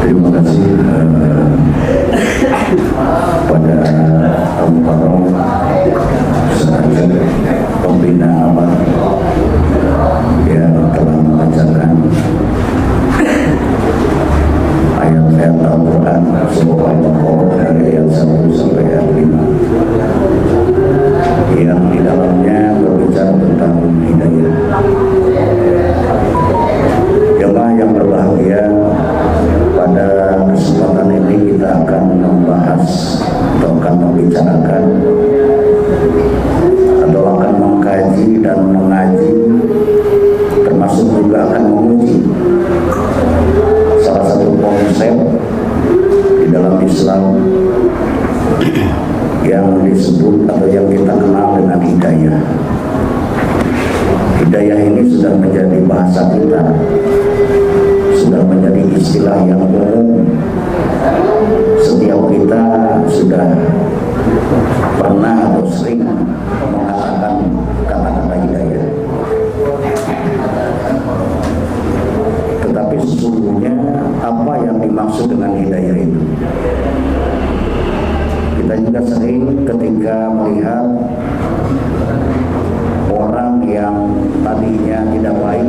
Terima kasih pada Al-Mukarram sebagai pembina amal yang telah membacakan ayat-ayat Al-Quran surah Al-Baqarah dari ayat 1 sampai ayat 5 yang di dalamnya berbicara tentang hidayah. Jemaah yang berbahagia, pada kesempatan ini kita akan membahas atau akan membicarakan atau akan mengkaji dan mengaji, termasuk juga akan menguji salah satu konsep di dalam Islam yang disebut atau yang kita kenal dengan hidayah. Hidayah ini sudah menjadi bahasa kita, sudah menjadi istilah yang umum. Setiap kita sudah pernah atau sering mengatakan kata-kata hidayah. Tetapi sesungguhnya apa yang dimaksud dengan hidayah itu? Kita juga sering ketika melihat orang yang tadinya tidak baik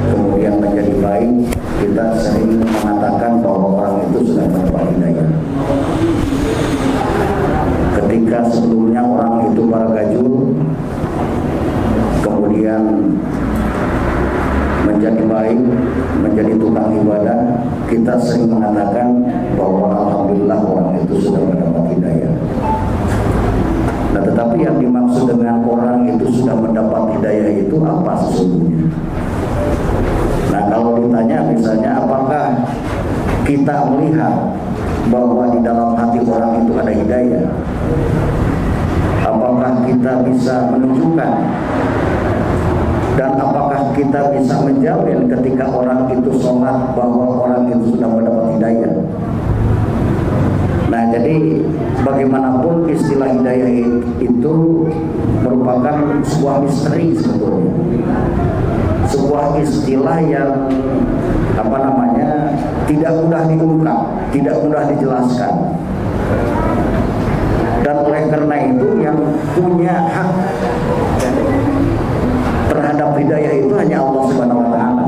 kemudian menjadi baik, kita sering mengatakan bahwa orang itu sudah mendapat hidayah. Ketika sebelumnya orang itu baragajul kemudian menjadi baik, menjadi tukang ibadah, kita sering mengatakan bahwa alhamdulillah orang itu sudah mendapat hidayah. Nah, tetapi yang dimaksud dengan orang itu sudah mendapat hidayah itu apa sesungguhnya? Nah, kalau ditanya misalnya apakah kita melihat bahwa di dalam hati orang itu ada hidayah? Apakah kita bisa menunjukkan? Dan apakah kita bisa menjamin ketika orang itu sholat bahwa orang itu sudah mendapat hidayah? Nah, jadi bagaimanapun istilah hidayah itu merupakan sebuah misteri sebetulnya, sebuah istilah yang tidak mudah diungkap, tidak mudah dijelaskan. Dan oleh karena itu yang punya hak terhadap hidayah itu hanya Allah Subhanahu wa taala.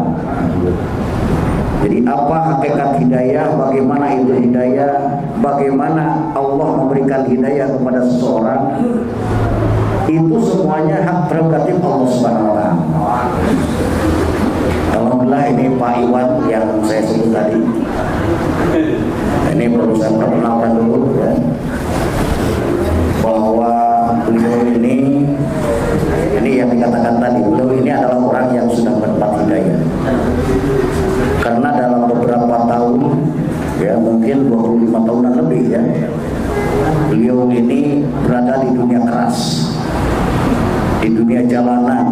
Jadi apa hakikat hidayah, bagaimana itu hidayah, bagaimana Allah memberikan hidayah kepada seseorang, itu semuanya hak prerogatif Allah Subhanahu wa taala. Alhamdulillah ini Pak Iwan yang saya sebut tadi. Ini perlu saya perkenalkan dulu ya, bahwa beliau ini yang dikatakan tadi, beliau ini adalah orang yang sudah mendapat hidayah. adalah di dunia keras, di dunia jalanan,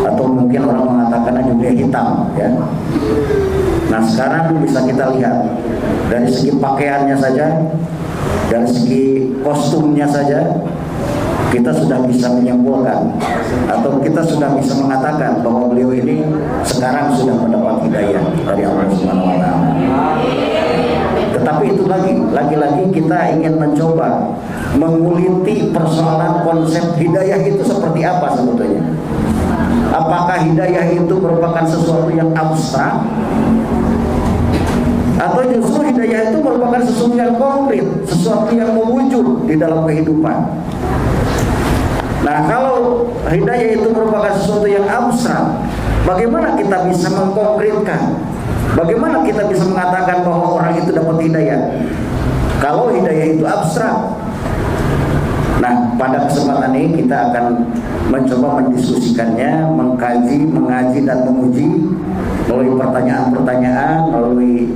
atau mungkin orang mengatakan di dunia hitam, ya. Nah, sekarang bisa kita lihat dari segi pakaiannya saja, dari segi kostumnya saja, kita sudah bisa menyimpulkan atau kita sudah bisa mengatakan bahwa beliau ini sekarang sudah mendapat hidayah dari Allah Subhanahu wa Ta'ala. Tetapi itu lagi-lagi kita ingin mencoba menguliti persoalan konsep hidayah itu seperti apa sebetulnya. Apakah hidayah itu merupakan sesuatu yang abstrak, atau justru hidayah itu merupakan sesuatu yang konkret, sesuatu yang mewujud di dalam kehidupan. Nah, kalau hidayah itu merupakan sesuatu yang abstrak, bagaimana kita bisa mengkonkretkan? Bagaimana kita bisa mengatakan bahwa orang itu dapat hidayah kalau hidayah itu abstrak? Nah, pada kesempatan ini kita akan mencoba mendiskusikannya, mengkaji, mengaji dan menguji melalui pertanyaan-pertanyaan, melalui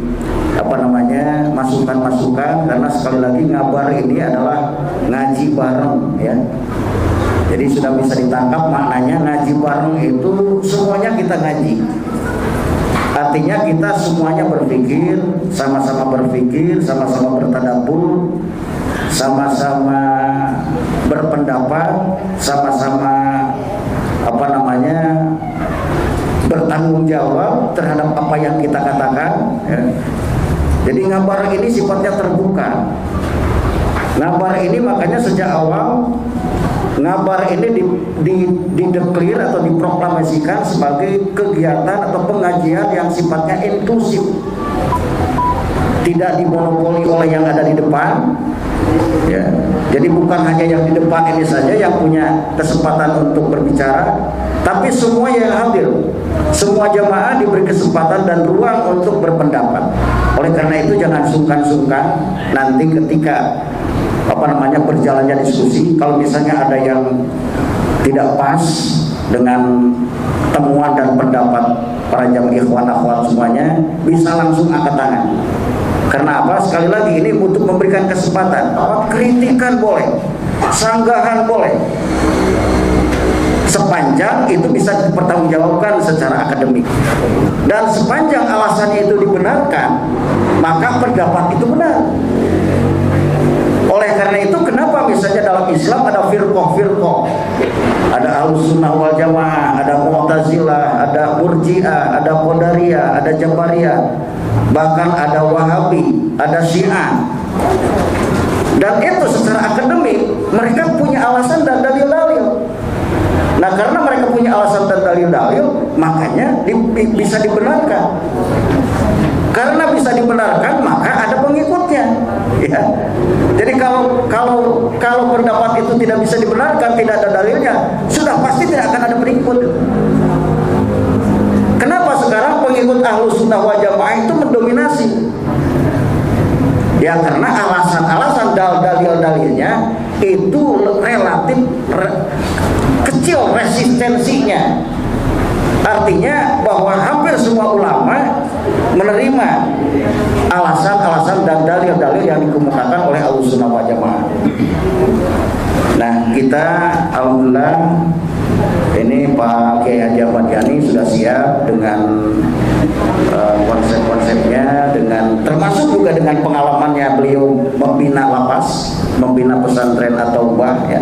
masukan-masukan, karena sekali lagi ngabar ini adalah ngaji bareng, ya. Jadi sudah bisa ditangkap maknanya ngaji bareng itu semuanya kita ngaji. Artinya kita semuanya berpikir, sama-sama berpikir, sama-sama bertadabbur, sama-sama berpendapat, sama-sama bertanggung jawab terhadap apa yang kita katakan, ya. Jadi ngabar ini sifatnya terbuka. Ngabar ini makanya sejak awal ngabar ini dideklir atau diproklamasikan sebagai kegiatan atau pengajian yang sifatnya inklusif, tidak dimonopoli oleh yang ada di depan, ya. Jadi bukan hanya yang di depan ini saja yang punya kesempatan untuk berbicara, tapi semua yang hadir, semua jamaah diberi kesempatan dan ruang untuk berpendapat. Oleh karena itu jangan sungkan-sungkan nanti ketika berjalannya diskusi, kalau misalnya ada yang tidak pas dengan temuan dan pendapat para jamaah ikhwan akhwat semuanya, bisa langsung angkat tangan. Karena apa? Sekali lagi ini untuk memberikan kesempatan. Kritikan boleh, sanggahan boleh, sepanjang itu bisa dipertanggungjawabkan secara akademik. Dan sepanjang alasannya itu dibenarkan, maka pendapat itu benar. Oleh karena itu, kenapa misalnya dalam Islam ada firqah-firqah, ada Ahlussunnah wal Jamaah, ada Mu'tazilah, ada Murji'ah, ada Qadariyah, ada Jabariyah, bahkan ada Wahabi, ada Syiah. Dan itu secara akademik mereka punya alasan dan dalil-dalil. Nah, karena mereka punya alasan dan dalil-dalil, makanya bisa dibenarkan. Karena bisa dibenarkan, maka ada pengikutnya, ya. Jadi kalau pendapat itu tidak bisa dibenarkan, tidak ada dalilnya, sudah pasti tidak akan ada pengikut. Kenapa sekarang pengikut Ahlussunnah wal Jamaah itu mendominasi? Ya karena alasan-alasan dalil-dalilnya itu relatif kecil resistensinya. Artinya bahwa hampir semua ulama menerima alasan-alasan dan dalil-dalil yang dikemukakan oleh Ahlussunnah wal Jamaah. Nah, kita alhamdulillah ini Pak Kiai Haji Ahmad Yani sudah siap dengan konsep-konsepnya, dengan termasuk juga dengan pengalamannya beliau membina lapas, membina pesantren atau ubah, ya.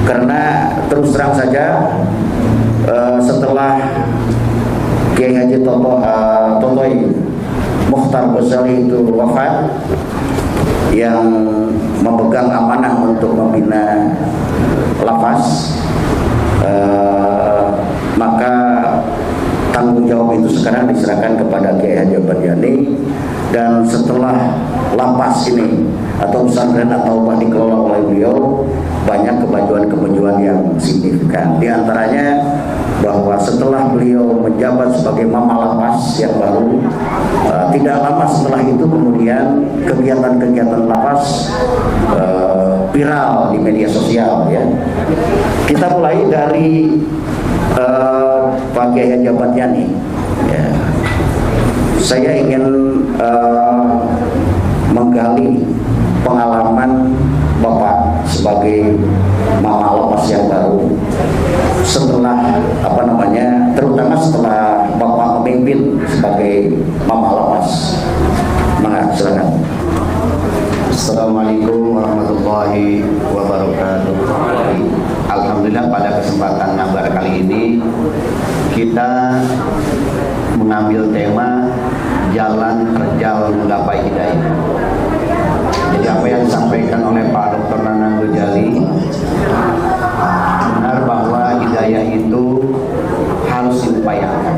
Karena terus terang saja setelah Kiai Haji Totoi Mukhtar Ghazali itu wafat, yang memegang amanah untuk membina lapas, maka tanggung jawab itu sekarang diserahkan kepada Kiai Haji Ahmad Yani. Dan setelah lapas ini atau pesantren atau ubah dikelola oleh beliau, banyak kemajuan-kemajuan yang signifikan. Di antaranya bahwa setelah beliau menjabat sebagai mama lapas yang baru, tidak lama setelah itu kemudian kegiatan-kegiatan lapas viral di media sosial, ya. Kita mulai dari Pak Kiai Haji Ahmad Yani, ya. Saya ingin menggali pengalaman Bapak sebagai mama lapas yang baru setelah terutama setelah Bapak memimpin sebagai mama lapas. Silakan. Assalamualaikum warahmatullahi wabarakatuh. Alhamdulillah, pada kesempatan ngabar kali ini kita mengambil tema jalan terjal menggapai hidayah. Jadi apa yang disampaikan oleh Pak Dr. Nanang Gojali benar bahwa hidayah itu harus diupayakan,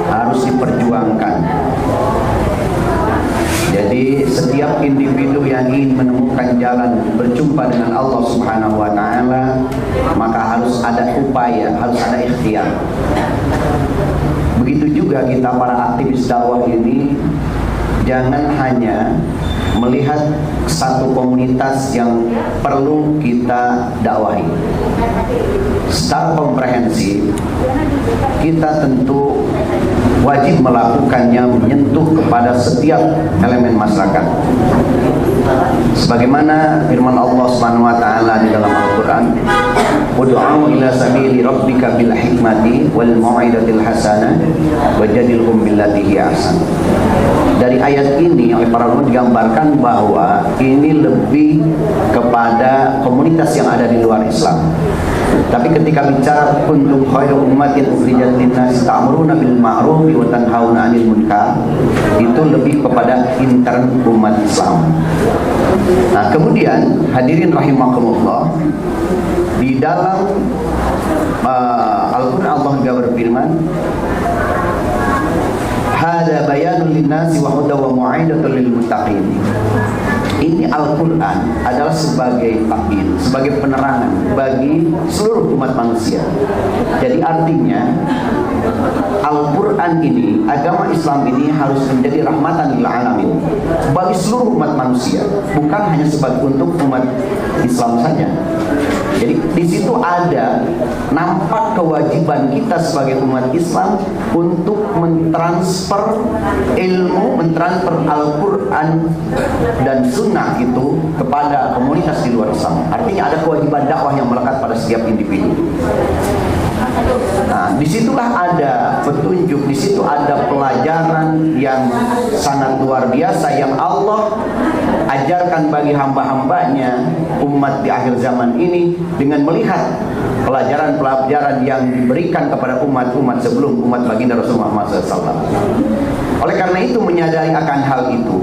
harus diperjuangkan. Jadi setiap individu yang ingin menemukan jalan berjumpa dengan Allah Subhanahu wa taala, maka harus ada upaya, harus ada ikhtiar. Begitu juga kita para aktivis dakwah ini, jangan hanya melihat satu komunitas yang perlu kita dakwahi. Secara komprehensif, kita tentu wajib melakukannya menyentuh kepada setiap elemen masyarakat. Sebagaimana firman Allah Subhanahu wa taala di dalam Al-Qur'an, "Ud'u ila sabili rabbika bil hikmati wal mau'izatil hasanah wajadilhum billati hiya ahsan." Dari ayat ini oleh para ulama digambarkan bahwa ini lebih kepada komunitas yang ada di luar Islam. Tapi ketika bicara kuntum khairu ummatin ukhrijat lin-nas ta'muruna bil ma'ruf wa tanhauna 'anil munkar, itu lebih kepada intern umat Islam. Nah, kemudian hadirin rahimakumullah, di dalam Al-Qur'an Allah juga berfirman, "Hada bayanun lin-nasi wa hudaw wa mau'izatul lil muttaqin." Ini Al-Quran adalah sebagai takwil, sebagai penerangan bagi seluruh umat manusia. Jadi artinya Al-Quran ini, agama Islam ini harus menjadi rahmatan lil alamin bagi seluruh umat manusia, bukan hanya sebagai untuk umat Islam saja. Jadi di situ ada nampak kewajiban kita sebagai umat Islam untuk mentransfer ilmu, mentransfer Al-Quran dan Sunnah itu kepada komunitas di luar Islam. Artinya ada kewajiban dakwah yang melekat pada setiap individu. Nah, disitulah ada petunjuk, di situ ada pelajaran yang sangat luar biasa yang Allah ajarkan bagi hamba-hambanya umat di akhir zaman ini dengan melihat pelajaran-pelajaran yang diberikan kepada umat-umat sebelum umat baginda Rasulullah SAW. Oleh karena itu, menyadari akan hal itu,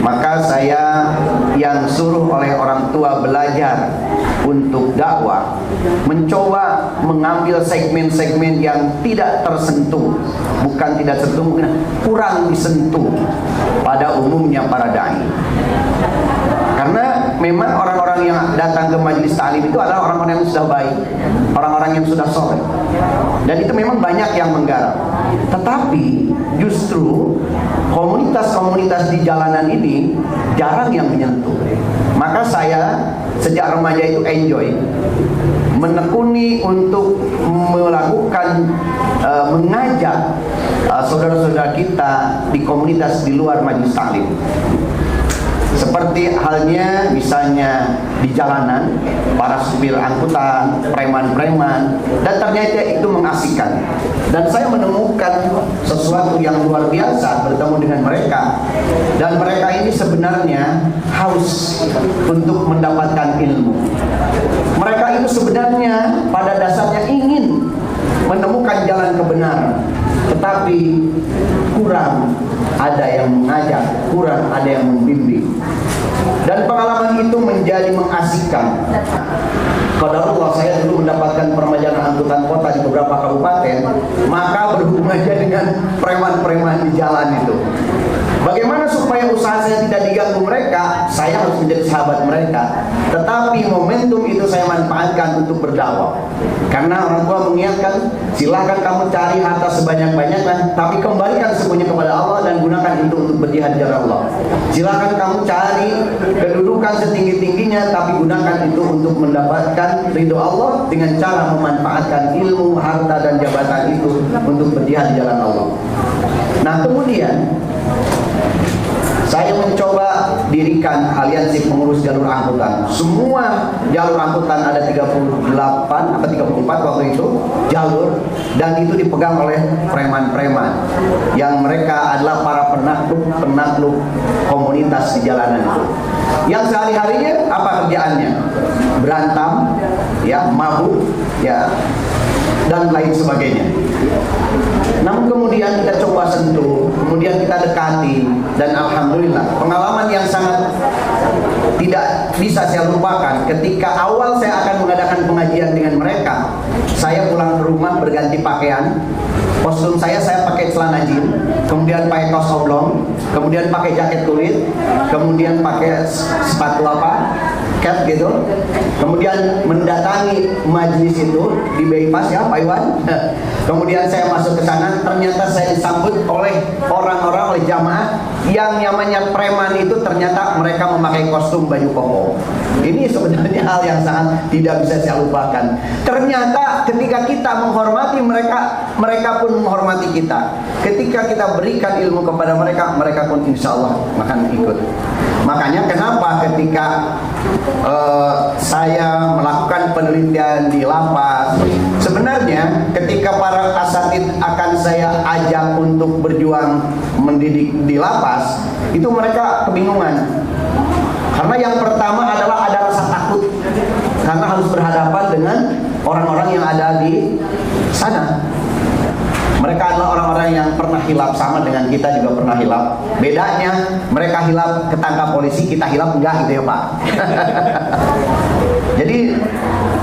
maka saya yang suruh oleh orang tua belajar untuk dakwah, mencoba mengambil segmen-segmen yang tidak tersentuh, bukan tidak sentuh, kurang disentuh pada umumnya para dai. Karena memang orang-orang yang datang ke majelis ta'lim itu adalah orang-orang yang sudah baik, orang-orang yang sudah soleh, dan itu memang banyak yang menggarap. Tetapi justru komunitas-komunitas di jalanan ini jarang yang menyentuh. Maka saya sejak remaja itu enjoy menekuni untuk melakukan mengajak saudara-saudara kita di komunitas di luar majelis taklim. Seperti halnya misalnya di jalanan, para supir angkutan, preman-preman, dan ternyata itu mengasihkan. Dan saya menemukan sesuatu yang luar biasa bertemu dengan mereka. Dan mereka ini sebenarnya haus untuk mendapatkan ilmu. Mereka itu sebenarnya pada dasarnya ingin menemukan jalan kebenaran, tetapi kurang ada yang mengajak, kurang ada yang membimbing. Dan pengalaman itu menjadi mengasihkan. Qadarullah, saya dulu mendapatkan permajaan angkutan kota di beberapa kabupaten, maka berhubungan aja dengan preman-preman di jalan itu. Bagaimana supaya usaha saya tidak diganggu mereka? Saya harus menjadi sahabat mereka. Tetapi momentum itu saya manfaatkan untuk berdakwah. Karena orang tua mengingatkan, silakan kamu cari harta sebanyak-banyaknya, tapi kembalikan semuanya kepada Allah dan gunakan itu untuk berjihad di jalan Allah. Silakan kamu cari kedudukan setinggi-tingginya, tapi gunakan itu untuk mendapatkan ridho Allah dengan cara memanfaatkan ilmu, harta, dan jabatan itu untuk berjihad di jalan Allah. Nah, kemudian saya mencoba dirikan aliansi pengurus jalur angkutan. Semua jalur angkutan ada 38 atau 34 waktu itu jalur, dan itu dipegang oleh preman-preman yang mereka adalah para penakluk komunitas di jalanan itu. Yang sehari-harinya apa kerjaannya? Berantem, ya, mabuk, ya, dan lain sebagainya. Namun kemudian kita coba sentuh, kemudian kita dekati, dan alhamdulillah pengalaman yang sangat tidak bisa saya lupakan ketika awal saya akan mengadakan pengajian dengan mereka. Saya pulang ke rumah berganti pakaian, kostum saya pakai celana jeans, kemudian pakai kaos oblong, kemudian pakai jaket kulit, kemudian pakai sepatu cap gitu, kemudian mendatangi majelis itu di bypass, ya Pak Iwan. Kemudian saya masuk ke sana, ternyata saya disambut oleh orang-orang, oleh jamaah yang namanya preman itu, ternyata mereka memakai kostum baju koko. Ini sebenarnya hal yang sangat tidak bisa saya lupakan. Ternyata ketika kita menghormati mereka, mereka pun menghormati kita. Ketika kita berikan ilmu kepada mereka, mereka pun insya Allah akan ikut. Makanya kenapa ketika saya melakukan penelitian di lapas, sebenarnya ketika para asatid akan saya ajak untuk berjuang mendidik di lapas, itu mereka kebingungan. Karena yang pertama adalah ada rasa takut, karena harus berhadapan dengan orang-orang yang ada di sana. Mereka adalah orang-orang yang pernah hilap, sama dengan kita juga pernah hilap. Bedanya mereka hilap ketangkap polisi, kita hilap enggak, gitu ya Pak. Jadi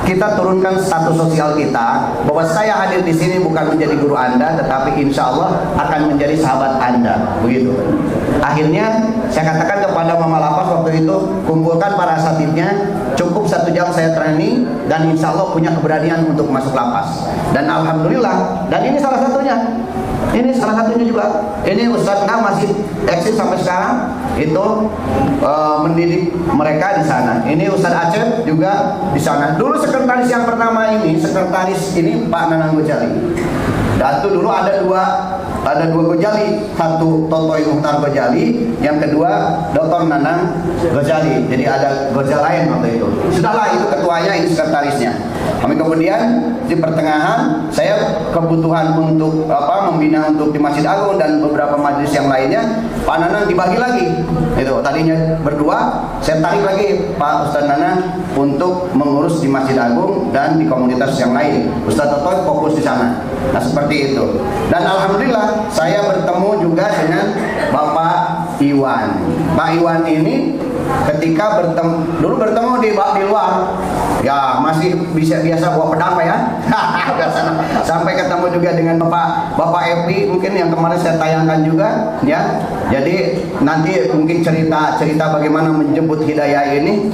kita turunkan status sosial kita bahwa saya hadir di sini bukan menjadi guru Anda, tetapi insya Allah akan menjadi sahabat Anda, begitu. Akhirnya saya katakan kepada Mama Lapas waktu itu, kumpulkan para asatidnya, cukup 1 jam saya training, dan insya Allah punya keberanian untuk masuk lapas. Dan alhamdulillah, dan ini salah satunya. Ini salah satunya juga. Ini Ustadz masih eksis sampai sekarang, itu mendidik mereka di sana. Ini Ustadz Aceh juga di sana. Dulu sekretaris yang pertama ini, sekretaris ini Pak Nanang Gojali. Dan itu dulu ada dua Gojali, satu Totoy Muhtar Gojali, yang kedua Dr. Nanang Gojali. Jadi ada Gojali lain waktu itu. Sudahlah, itu ketuanya, ini sekretarisnya. Kami kemudian di pertengahan saya kebutuhan untuk membina untuk di Masjid Agung dan beberapa majelis yang lainnya, Pak Nanang dibagi lagi. Itu tadinya berdua, saya tarik lagi Pak Ustadz Nanang untuk mengurus di Masjid Agung dan di komunitas yang lain. Ustadz Totoy fokus di sana. Nah, seperti itu. Dan alhamdulillah saya bertemu juga dengan Bapak Iwan. Pak Iwan ini ketika dulu bertemu di luar, ya masih biasa bawa pedang Pak ya. Sampai ketemu juga dengan Bapak Epi, mungkin yang kemarin saya tayangkan juga, ya. Jadi nanti mungkin cerita bagaimana menjemput hidayah ini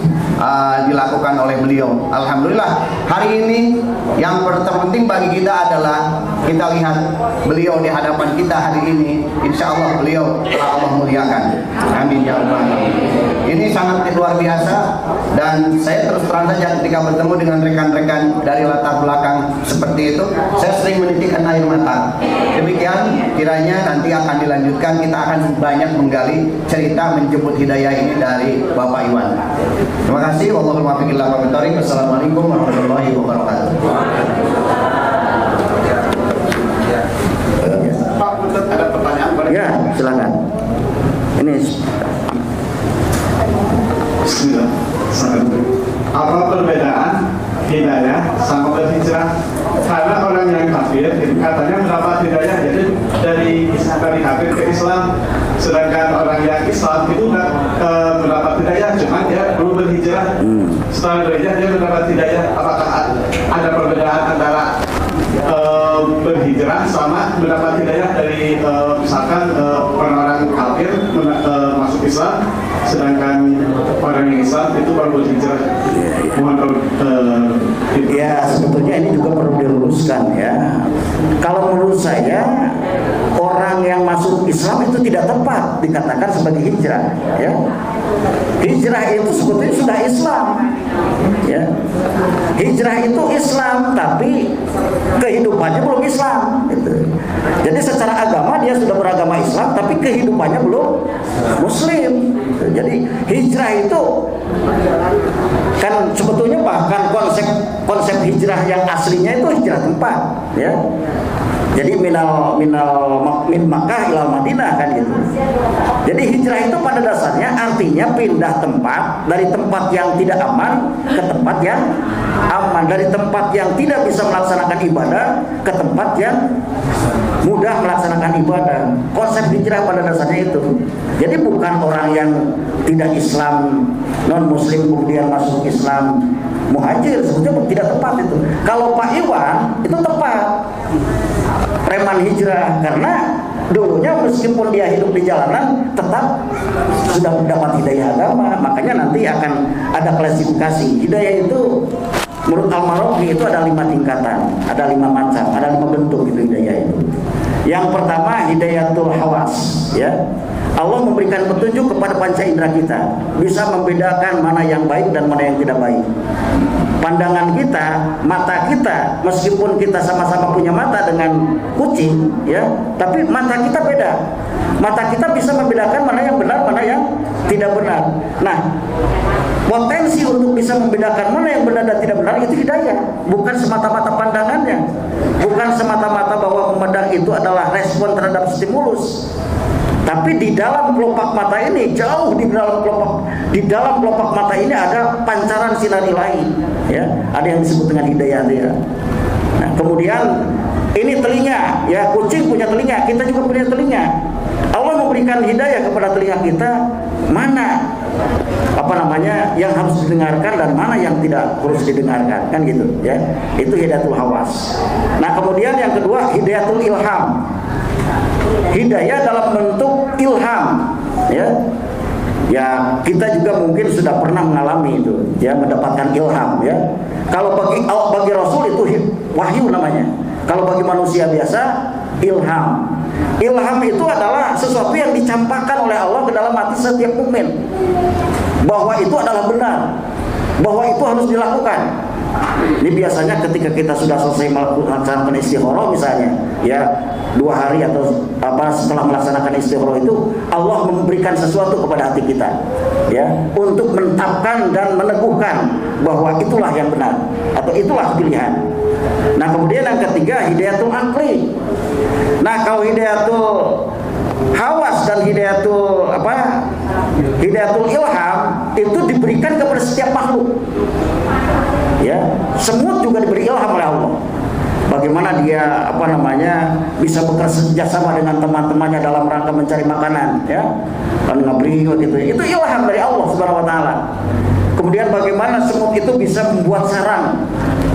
dilakukan oleh beliau. Alhamdulillah hari ini yang terpenting bagi kita adalah kita lihat beliau di hadapan kita hari ini. Insya Allah beliau telah Allah muliakan. Amin ya rabbal alamin. Ini sangat luar biasa, dan saya terus terang saja ketika bertemu dengan rekan-rekan dari latar belakang seperti itu, saya sering menitikkan air mata. Demikian kiranya nanti akan dilanjutkan, kita akan banyak menggali cerita menjemput hidayah ini dari Bapak Iwan. Terima kasih. Wallahul muwaffiq ila aqwamit thoriq. Wassalamualaikum warahmatullahi wabarakatuh. Pak, ada pertanyaan? Ya, silakan. Ini apa perbedaan hidayah sama berhijrah? Karena orang yang kafir katanya mendapat hidayah jadi dari kafir ke Islam, sedangkan orang yang Islam itu nggak mendapat hidayah, cuma dia belum berhijrah. Setelah berhijrah dia mendapat hidayah. Apakah ada perbedaan antara berhijrah sama mendapat hidayah dari misalkan orang-orang kafir masuk Islam, sedangkan orang yang Islam itu baru berhijrah? ya sebetulnya ini juga perlu diluruskan ya. Kalau menurut saya orang yang masuk Islam itu tidak tepat dikatakan sebagai hijrah ya. Hijrah itu sebetulnya sudah Islam ya. hijrah itu Islam, tapi kehidupannya belum Islam. Gitu. Jadi secara agama dia sudah beragama Islam, tapi kehidupannya belum Muslim. Gitu. Jadi hijrah itu kan sebetulnya bahkan konsep hijrah yang aslinya itu hijrah tempat, ya. Jadi min Makkah ila Madinah kan gitu. Jadi hijrah itu pada dasarnya artinya pindah tempat dari tempat yang tidak aman ke tempat yang aman, dari tempat yang tidak bisa melaksanakan ibadah ke tempat yang mudah melaksanakan ibadah. Konsep hijrah pada dasarnya itu. Jadi bukan orang yang tidak Islam, non Muslim kemudian masuk Islam muhajir, sebetulnya tidak tepat itu. Kalau Pak Iwan itu tepat. Preman hijrah, karena dulunya meskipun dia hidup di jalanan tetap sudah mendapat hidayah agama. Makanya nanti akan ada klasifikasi. Hidayah itu menurut Al-Maroki itu ada 5 tingkatan, ada 5 macam, ada 5 bentuk itu hidayah itu. Yang pertama hidayatul hawas, ya. Allah memberikan petunjuk kepada panca indera kita, bisa membedakan mana yang baik dan mana yang tidak baik. Pandangan kita, mata kita, meskipun kita sama-sama punya mata dengan kucing, ya, tapi mata kita beda. Mata kita bisa membedakan mana yang benar, mana yang tidak benar. Nah, potensi untuk bisa membedakan mana yang benar dan tidak benar itu hidayah, bukan semata-mata pandangannya, bukan semata-mata bahwa memandang itu adalah respon terhadap stimulus. Tapi di dalam kelopak mata ini, jauh di dalam kelopak mata ini ada pancaran sinar ilahi, ya. Ada yang disebut dengan hidayah dia. Nah, kemudian ini telinga, ya, kucing punya telinga, kita juga punya telinga. Allah memberikan hidayah kepada telinga kita, mana yang harus didengarkan dan mana yang tidak harus didengarkan, kan gitu, ya. Itu hidayatul hawas. Nah, kemudian yang kedua hidayatul ilham. Hidayah dalam bentuk ilham, ya. Ya, kita juga mungkin sudah pernah mengalami itu, ya, mendapatkan ilham, ya. Kalau bagi Rasul itu wahyu namanya. Kalau bagi manusia biasa ilham. Ilham itu adalah sesuatu yang dicampakkan oleh Allah ke dalam hati setiap mukmin, bahwa itu adalah benar, bahwa itu harus dilakukan. Ini biasanya ketika kita sudah selesai melaksanakan istikharah misalnya, ya, 2 hari atau setelah melaksanakan istikharah itu Allah memberikan sesuatu kepada hati kita, ya, untuk menetapkan dan meneguhkan bahwa itulah yang benar atau itulah pilihan. Nah, kemudian yang ketiga hidayatul akli. Nah, kalau hidayatul hawas dan hidayatul ilham itu diberikan kepada setiap makhluk, ya. Semut juga diberi ilham oleh Allah. Bagaimana dia bisa bekerja sama dengan teman-temannya dalam rangka mencari makanan, ya, dan ngabri gitu. Itu ilham dari Allah Subhanahu wa taala. Kemudian bagaimana semut itu bisa membuat sarang,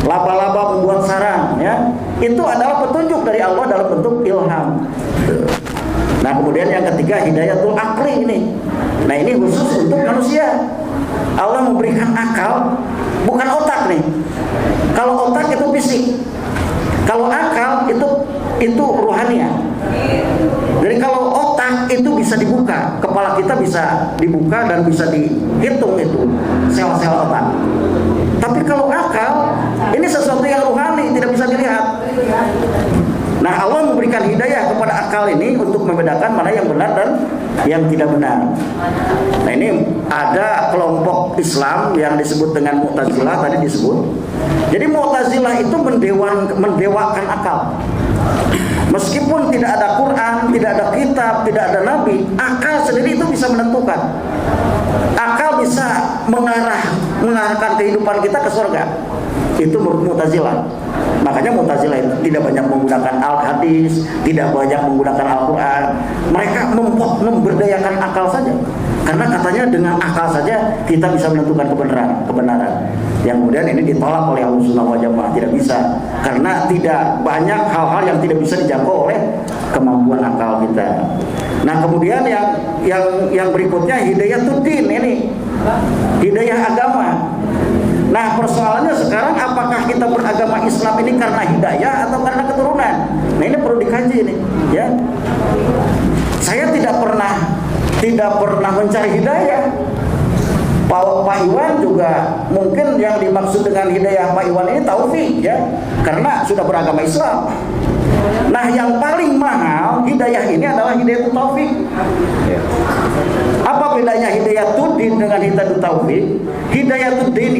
laba-laba membuat sarang, ya. Itu adalah petunjuk dari Allah dalam bentuk ilham. Nah, kemudian yang ketiga hidayatul akli ini. Nah, ini khusus untuk manusia. Allah memberikan akal, bukan otak nih. Kalau otak itu fisik, kalau akal itu ruhaniah. Jadi kalau otak itu bisa dibuka, kepala kita bisa dibuka dan bisa dihitung itu sel-sel otak. Tapi kalau akal ini sesuatu yang ruhani, tidak bisa dilihat. Nah, Allah memberikan hidayah kepada akal ini untuk membedakan mana yang benar dan yang tidak benar. Nah, ini ada kelompok Islam yang disebut dengan Mu'tazilah tadi disebut. Jadi Mu'tazilah itu mendewakan akal. Meskipun tidak ada Quran, tidak ada kitab, tidak ada nabi, akal sendiri itu bisa menentukan. Akal bisa mengarahkan kehidupan kita ke surga. Itu menurut Mu'tazilah. Makanya Mu'tazilah itu tidak banyak menggunakan al-hadis, tidak banyak menggunakan Al-Quran. Mereka memberdayakan akal saja. Karena katanya dengan akal saja kita bisa menentukan kebenaran. Yang kemudian ini ditolak oleh Ahlussunnah wal Jamaah, tidak bisa. Karena tidak banyak hal-hal yang tidak bisa dijangkau oleh kemampuan akal kita. Nah, kemudian yang berikutnya hidayatul-din ini. Hidayah agama. Nah, persoalannya sekarang apakah kita beragama Islam ini karena hidayah atau karena keturunan? Nah, ini perlu dikaji ini, ya. Saya tidak pernah mencari hidayah. Pak Iwan juga mungkin yang dimaksud dengan hidayah Pak Iwan ini taufik ya, karena sudah beragama Islam. Nah, yang paling mahal hidayah ini adalah hidayah taufik. Apa bedanya hidayatuddin dengan hidayah taufik? Hidayatuddin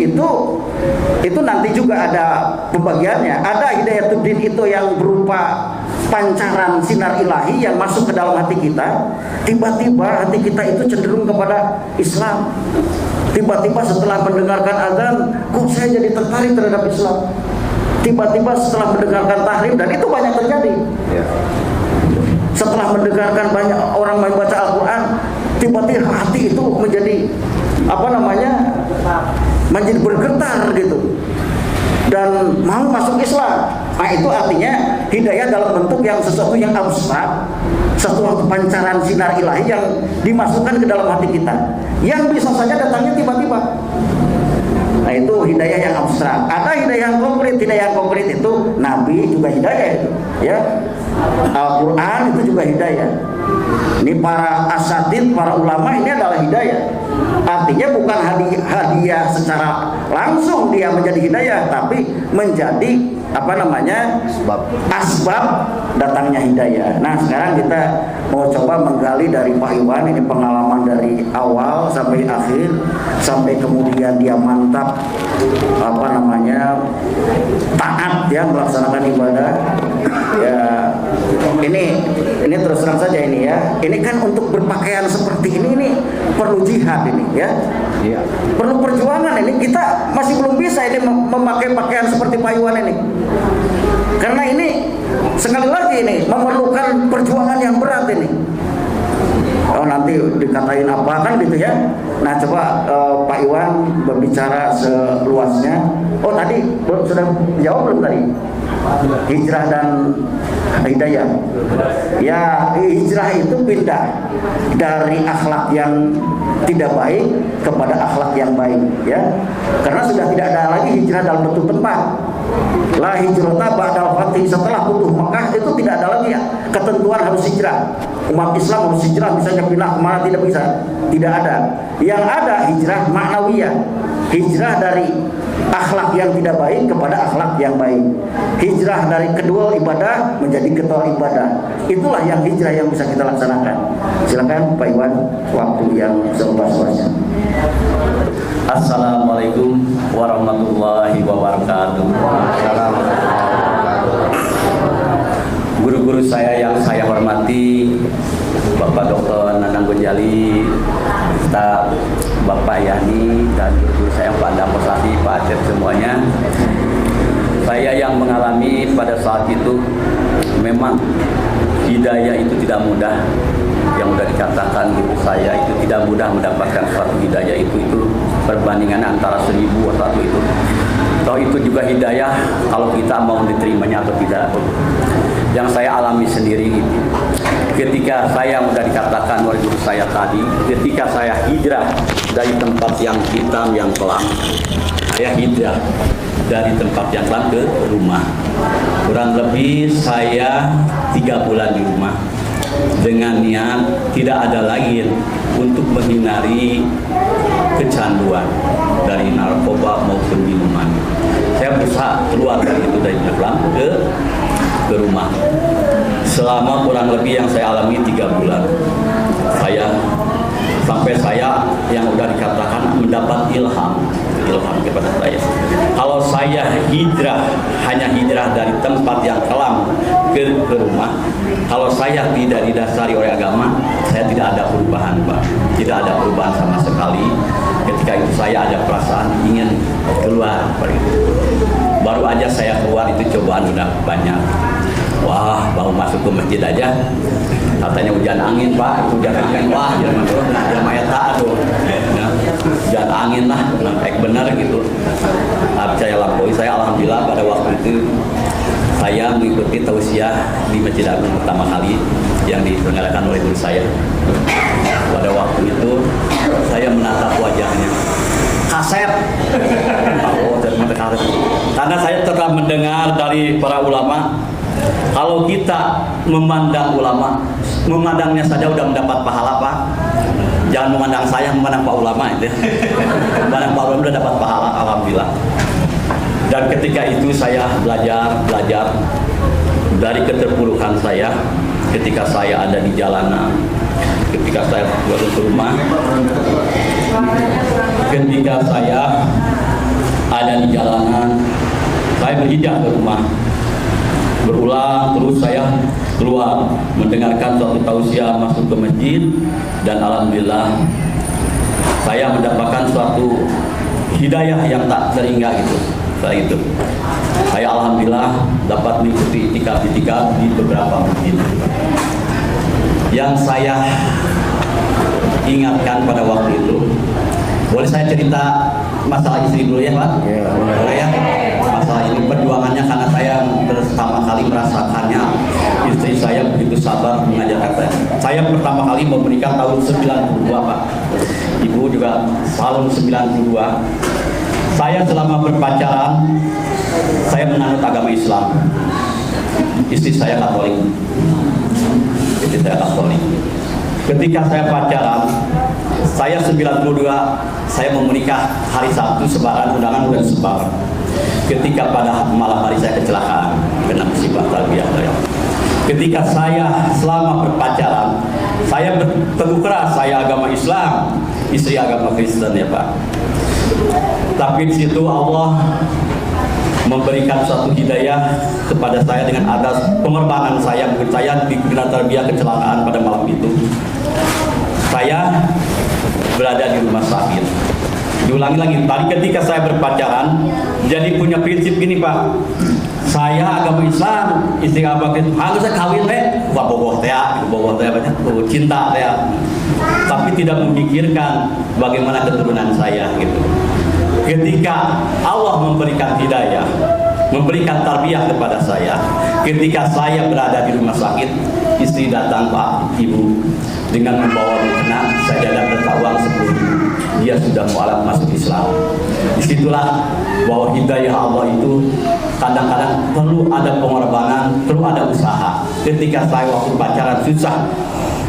itu nanti juga ada pembagiannya. Ada hidayatuddin itu yang berupa pancaran sinar ilahi yang masuk ke dalam hati kita. Tiba-tiba hati kita itu cenderung kepada Islam. Tiba-tiba setelah mendengarkan azan, kok saya jadi tertarik terhadap Islam. Tiba-tiba setelah mendengarkan tahrim, dan itu banyak terjadi. Setelah mendengarkan banyak orang membaca Al-Quran, tiba-tiba hati itu menjadi menjadi bergetar gitu, dan mau masuk Islam. Nah, itu artinya hidayah dalam bentuk yang sesuatu yang abstrak, sesuatu pancaran sinar ilahi yang dimasukkan ke dalam hati kita, yang bisa saja datangnya tiba-tiba. Nah, itu hidayah yang abstrak. Ada hidayah yang konkret. Hidayah yang konkret itu Nabi juga hidayah itu, ya. Al-Quran itu juga hidayah. Ini para asatid, para ulama ini adalah hidayah. Artinya bukan hadiah secara langsung dia menjadi hidayah, tapi menjadi asbab datangnya hidayah. Nah, sekarang kita mau coba menggali dari Pak Iwan ini pengalaman dari awal sampai akhir, sampai kemudian dia mantap taat ya melaksanakan ibadah. Ya, ini terus terang saja ini ya. Ini kan untuk berpakaian seperti ini perlu jihad ini ya. Iya. Perlu perjuangan ini. Kita masih belum bisa ini memakai pakaian seperti Pak Iwan ini. Karena ini sekali lagi ini memerlukan perjuangan yang berat ini. Oh, nanti dikatain apa kan gitu ya. Nah, coba Pak Iwan berbicara seluasnya. Oh, tadi sudah jawab belum tadi? Hijrah dan hidayah. Ya, hijrah itu pindah dari akhlak yang tidak baik kepada akhlak yang baik ya. Karena sudah tidak ada lagi hijrah dalam bentuk tempat. La hijrata ba'dal fath, setelah Futuh Mekah itu tidak ada lagi ya ketentuan harus hijrah. Umat Islam harus hijrah, misalnya pindah kemana, tidak bisa. Tidak ada. Yang ada hijrah ma'nawiyah. Hijrah dari akhlak yang tidak baik kepada akhlak yang baik. Hijrah dari kedua ibadah menjadi kedua ibadah. Itulah yang hijrah yang bisa kita laksanakan. Silakan Pak Iwan, waktu yang seluas-luasnya. Assalamualaikum warahmatullahi wabarakatuh. Guru-guru saya yang saya hormati, Bapak Dr. Nanang Gonjali, Bapak Yani, dan guru saya Pak Daposati, Pak Acep, semuanya. Saya yang mengalami pada saat itu memang hidayah itu tidak mudah. Yang sudah dikatakan guru saya itu tidak mudah mendapatkan suatu hidayah itu perbandingan antara 1000 atau itu. Toh itu juga hidayah kalau kita mau diterimanya atau tidak. Yang saya alami sendiri ketika saya sudah dikatakan oleh guru saya tadi, ketika saya hijrah dari tempat yang hitam yang kelam, saya hijrah dari tempat yang kelam ke rumah. Kurang lebih saya 3 bulan di rumah dengan niat tidak ada lagi untuk menghindari kecanduan dari narkoba maupun minuman. Saya berusaha keluar dari itu, dari kelam ke rumah. Selama kurang lebih yang saya alami 3 bulan, sampai saya yang sudah dikatakan mendapat ilham kepada saya. Kalau saya hanya hijrah dari tempat yang kelam ke rumah, kalau saya tidak didasari oleh agama, saya tidak ada perubahan, Pak. Tidak ada perubahan sama sekali. Ketika itu saya ada perasaan ingin keluar, Pak. Baru aja saya keluar itu cobaan udah banyak. Wah, baru masuk ke masjid aja katanya hujan angin, Pak. Hujan angin, wah, jangan eta tuh. Hujan angin lah, kayak benar gitu. Saya lampaui, saya alhamdulillah pada waktu itu saya mengikuti tausiah di Masjid Agung pertama kali yang diselenggarakan oleh guru saya. Pada waktu itu saya menatap wajahnya. Kasep. Karena saya telah mendengar dari para ulama, kalau kita memandang ulama memandangnya saja udah mendapat pahala Pak. Jangan memandang saya, memandang Pak Ulama itu. Memandang Pak Ulama udah dapat pahala, alhamdulillah. Dan ketika itu saya belajar dari keterpurukan saya. Ketika saya ada di jalanan, ketika saya pulang ke rumah, ketika saya ada di jalanan, saya berhijrah ke rumah. Berulang terus saya keluar mendengarkan suatu tausiah masuk ke masjid, dan alhamdulillah saya mendapatkan suatu hidayah yang tak terhingga gitu. Saya alhamdulillah dapat mengikuti itikaf di beberapa masjid. Yang saya ingatkan pada waktu itu, boleh saya cerita masalah istri dulu ya Pak? Boleh ya? Masalah ini perjuangannya karena saya pertama kali merasakannya. Istri saya begitu sabar mengajarkan saya. Saya pertama kali mau menikah tahun 92 Pak. Ibu juga tahun 92. Saya selama berpacaran, saya menganut agama Islam. Istri saya Katolik. Ketika saya pacaran, saya 92, saya mau menikah hari Sabtu, sebaran undangan udah sebar. Ketika pada malam hari saya kecelakaan, kena musibah tarbiyah. Ketika saya selama berpacaran, saya berteguh keras, saya agama Islam, istri agama Kristen ya Pak. Tapi di situ Allah memberikan suatu hidayah kepada saya dengan atas pengorbanan saya. Mungkin saya dibina tarbiyah kecelakaan pada malam itu. Saya berada di rumah sakit. Diulangi lagi, tadi ketika saya berpacaran, jadi punya prinsip gini Pak. Saya agama Islam, istri agama Kristen, harus saya kawin boboh teh banyak, cinta teh. Tapi tidak memikirkan bagaimana keturunan saya gitu. Ketika Allah memberikan hidayah, memberikan tarbiyah kepada saya, ketika saya berada di rumah sakit, istri datang Pak, Ibu, dengan membawa mukena sajadah bertawang 10.000. Dia sudah mualaf masuk Islam. Disitulah bahwa hidayah Allah itu kadang-kadang perlu ada pengorbanan, perlu ada usaha. Ketika saya waktu pacaran susah,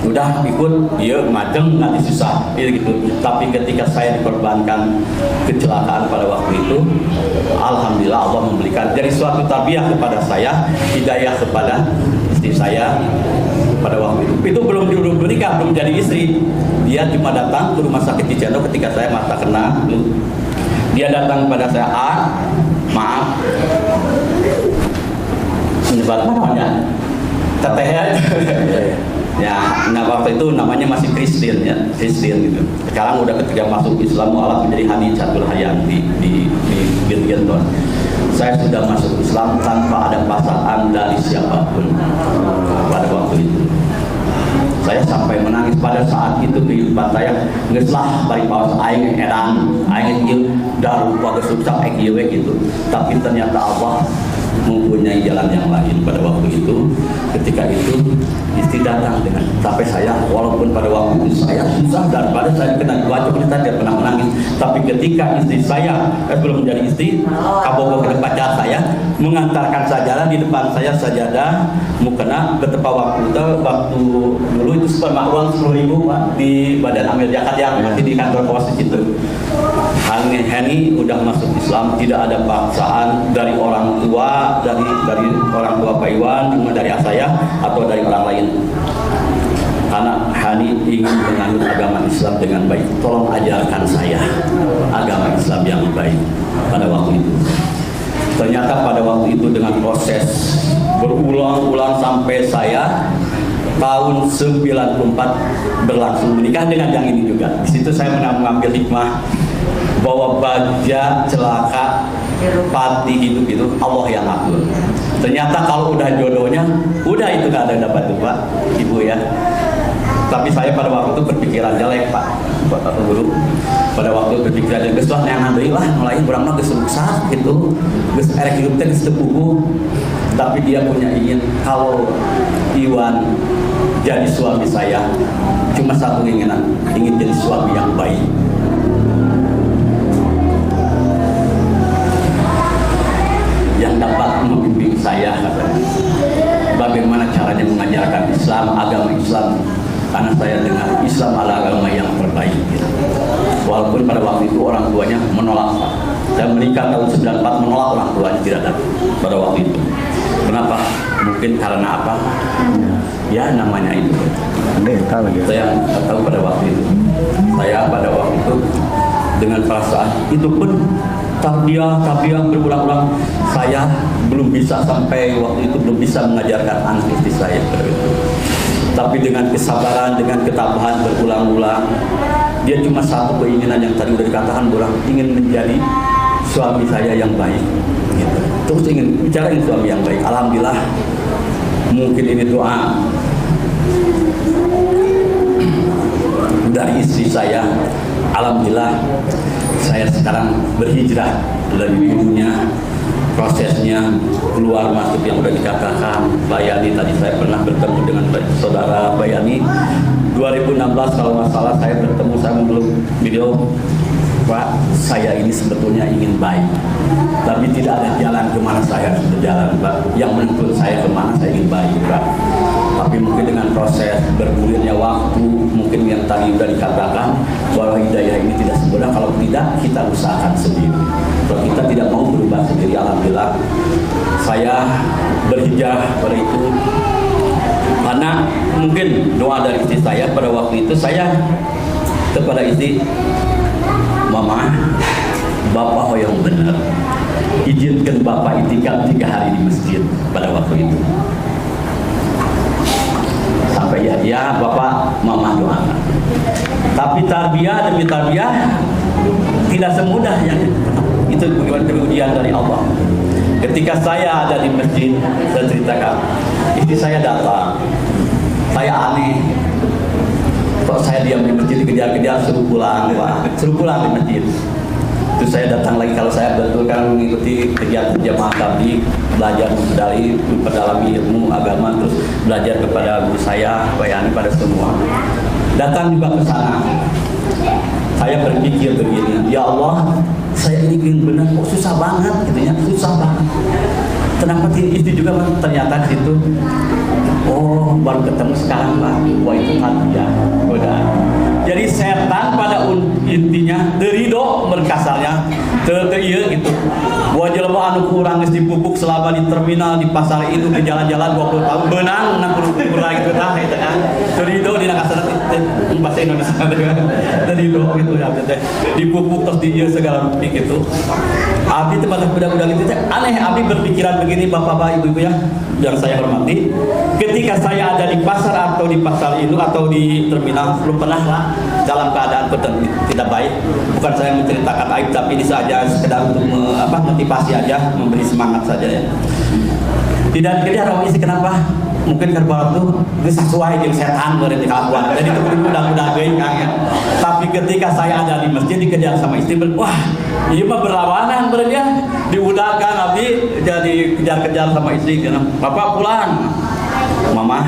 udah ikut dia macam nanti susah gitu. Tapi ketika saya dikorbankan kecelakaan pada waktu itu, alhamdulillah Allah memberikan dari suatu tarbiyah kepada saya, hidayah kepada istri saya pada waktu itu. Itu belum menikah, belum jadi istri. Dia cuma datang ke rumah sakit di Cianjur ketika saya mata kena. Dia datang kepada saya, maaf, menyebar namanya teteh ya, nah waktu itu namanya masih Kristen ya, Kristen gitu. Sekarang udah ketika masuk Islam mualaf menjadi Hadijatul Hayanti di Birgenton. Saya sudah masuk Islam tanpa ada pasangan dari siapapun pada waktu itu. Saya sampai menangis pada saat itu kehidupan saya ngeslah bari paus aing edan, aing ieu daru pada susah aing ieu gitu. Tapi ternyata Allah mempunyai jalan yang lain pada waktu itu. Ketika itu istri datang dengan, sampai saya walaupun pada waktu itu saya susah dan pada saya kena bacok kita tidak pernah menangis, tapi ketika istri saya belum menjadi istri kabogo ke pacar saya mengantarkan sajadah di depan saya, sajadah mukena betapa waktu dulu itu sperma uang 10.000 Pak di Badan Amil Zakat yang masih di kantor pos itu. Hani udah masuk Islam, tidak ada paksaan dari orang tua, dari orang tua Pak Iwan, cuma dari saya atau dari orang lain. Karena Hani ingin menganut agama Islam dengan baik, tolong ajarkan saya agama Islam yang baik pada waktu itu. Ternyata pada waktu itu dengan proses berulang-ulang sampai saya tahun 94 berlangsung menikah dengan yang ini juga. Di situ saya mengambil hikmah bahwa baja celaka pati hidup itu Allah yang atur. Ternyata kalau udah jodohnya, udah itu gak ada dapat tuh Pak, Ibu ya. Tapi saya pada waktu itu berpikiran jelek Pak, Guru. Pada waktu berpikiran jelek, geus yang alhamdulillah mulai kurang mah geus rusak gitu, geus erek hidup teh geus teu puguh. Tapi dia punya ingin kalau Iwan jadi suami saya, cuma satu keinginan, ingin jadi suami yang baik. Yang dapat membimbing saya katanya bagaimana caranya mengajarkan Islam, agama Islam Islam karena saya dengan Islam adalah agama yang terbaik. Walaupun pada waktu itu orang tuanya menolak. Saya menikah tahun 94 menolak orang tuanya tidak ada pada waktu itu. Kenapa? Mungkin karena apa? Ya namanya itu. Saya nggak tahu pada waktu itu. Saya pada waktu itu dengan perasaan itu pun tarbiyah berulang-ulang. Saya belum bisa sampai waktu itu belum bisa mengajarkan anak istri saya. Tapi dengan kesabaran, dengan ketabahan berulang-ulang, dia cuma satu keinginan yang tadi udah dikatakan, orang ingin menjadi suami saya yang baik. Gitu. Terus ingin bicara suami yang baik. Alhamdulillah, mungkin ini doa dari istri saya. Alhamdulillah, saya sekarang berhijrah lebih dulunya. Prosesnya keluar masuk yang sudah dikatakan Bayani, tadi saya pernah bertemu dengan saudara Bayani 2016 kalau nggak salah, saya bertemu, saya belum video, Pak, saya ini sebetulnya ingin baik, tapi tidak ada jalan kemana saya harus berjalan, Pak. Yang menuntun saya kemana saya ingin baik, Pak. Tapi mungkin dengan proses bergulirnya waktu, mungkin yang tadi sudah dikatakan bahwa hidayah ini tidak sempurna kalau tidak kita usahakan sendiri. Kalau kita tidak mau berubah sendiri, alhamdulillah saya berhijrah pada itu karena mungkin doa dari istri saya pada waktu itu. Saya kepada istri, Mama, Bapak yang benar, izinkan Bapak itikaf 3 hari di masjid pada waktu itu. Sampai ya Bapak, Mama doakan. Tapi tarbiyah demi tarbiyah tidak semudah yang itu, bagaimana kemudian dari Allah. Ketika saya ada di masjid, saya ceritakan, istri saya datang, saya aneh, kok saya diam di masjid dikejar-kejar, suruh pulang, Pak, suruh pulang di masjid. Terus saya datang lagi, kalau saya betul kan mengikuti kegiatan jamaah tabligh, belajar dari memperdalami ilmu agama, terus belajar kepada guru saya, Bayani, pada semua. Datang juga ke sana. Saya berpikir begini, ya Allah, saya ini ingin benar, kok susah banget, gitu ya, susah banget. Kenapa istri juga ternyata di situ? Oh, baru ketemu sekarang, Pak. Wah, itu hati ya, godaan. Jadi setan pada intinya terido berkasarnya iya gitu. Buat jelema anu kurang geus dipupuk selama di terminal, di pasar itu, di jalan-jalan 20 tahun benang 60 kurang gitu tah eta kan. Terido dina kasar bahasa Indonesia terido gitu ya teh. Dipupuk terus di ieu segala rupi gitu. Abdi teh budak-budak itu teh aneh, abdi berpikiran begini, Bapak-bapak, Ibu-ibu ya, yang saya hormati. Ketika saya ada di pasar atau di pasar itu atau di terminal, belum pernah lah dalam keadaan tidak baik. Bukan saya menceritakan aib, tapi ini saja sekedar untuk motivasi aja, memberi semangat saja ya. Tidak dikejar sama istri, kenapa? Mungkin karena itu sesuai dengan setan berarti kelakuan. Jadi itu mudah-mudahan ya. Tapi ketika saya ada di masjid dikejar sama istri, wah, ini mah berlawanan berarti ya. Diudahkan nanti jadi kejar-kejar sama istri, Bapak pulang. Mama,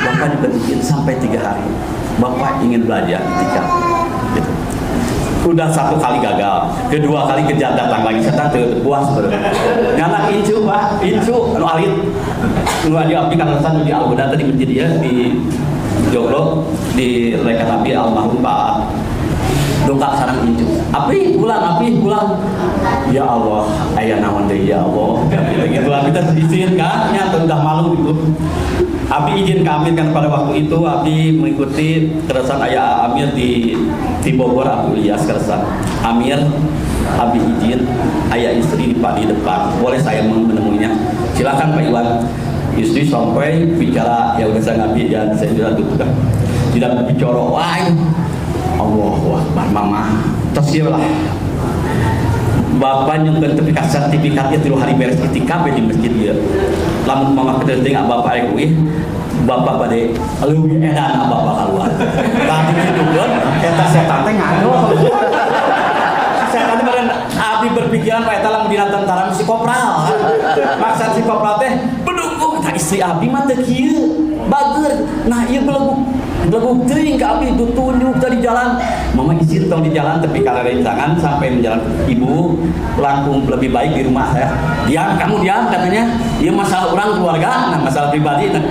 Bapak juga bikin sampai 3 hari. Bapak ingin belajar itikaf. Gitu. Udah 1 kali gagal, kedua kali kejar datang lagi, setan puas sebenarnya. Nganak incu, Pak, incu, anu alit. Anu di abdi kan di Al-Huda tadi masjid ya di Joglo di rekan Nabi almarhum Pak dongkak sarang incu. Api pulang. Ya Allah, aya naon deui ya Allah. Gitu lah kita izin kan, nyata udah malu gitu. Abi izin ke Amir kan pada waktu itu Abi mengikuti keresan ayah Amir di Bogor, Abu Ilyas keresan Amir. Abi izin ayah istri di depan, boleh saya menemuinya? Silakan Pak Iwan. Istri sampai bicara, ya udah saya ngabi dan saya sudah tutup, tidak bicara. Wah, Allahu Akbar, Mama tersilah. Bapak nyungkeun sertifikatnya 3 hari beres itikaf di masjid dia. Lamun mama kedenting Bapak eueuh, Bapak bade leuwih edan Bapak keluar. Tadi ditungguan eta setan teh ngado. Setan teh baren abdi berpikiran eta lamun dina tentara si kopral. Maksud si kopral teh bedungkung tah istri abdi mah teu kieu. Bager. Nah, ieu beleguk teuing ka abdi tunjuk tadi jalan. Mama izin tong di jalan tapi kalau dari tangan sampai menjalan ibu langkung lebih baik di rumah saya. kamu diam katanya. Iya masalah orang keluarga, nah masalah pribadi. Nah,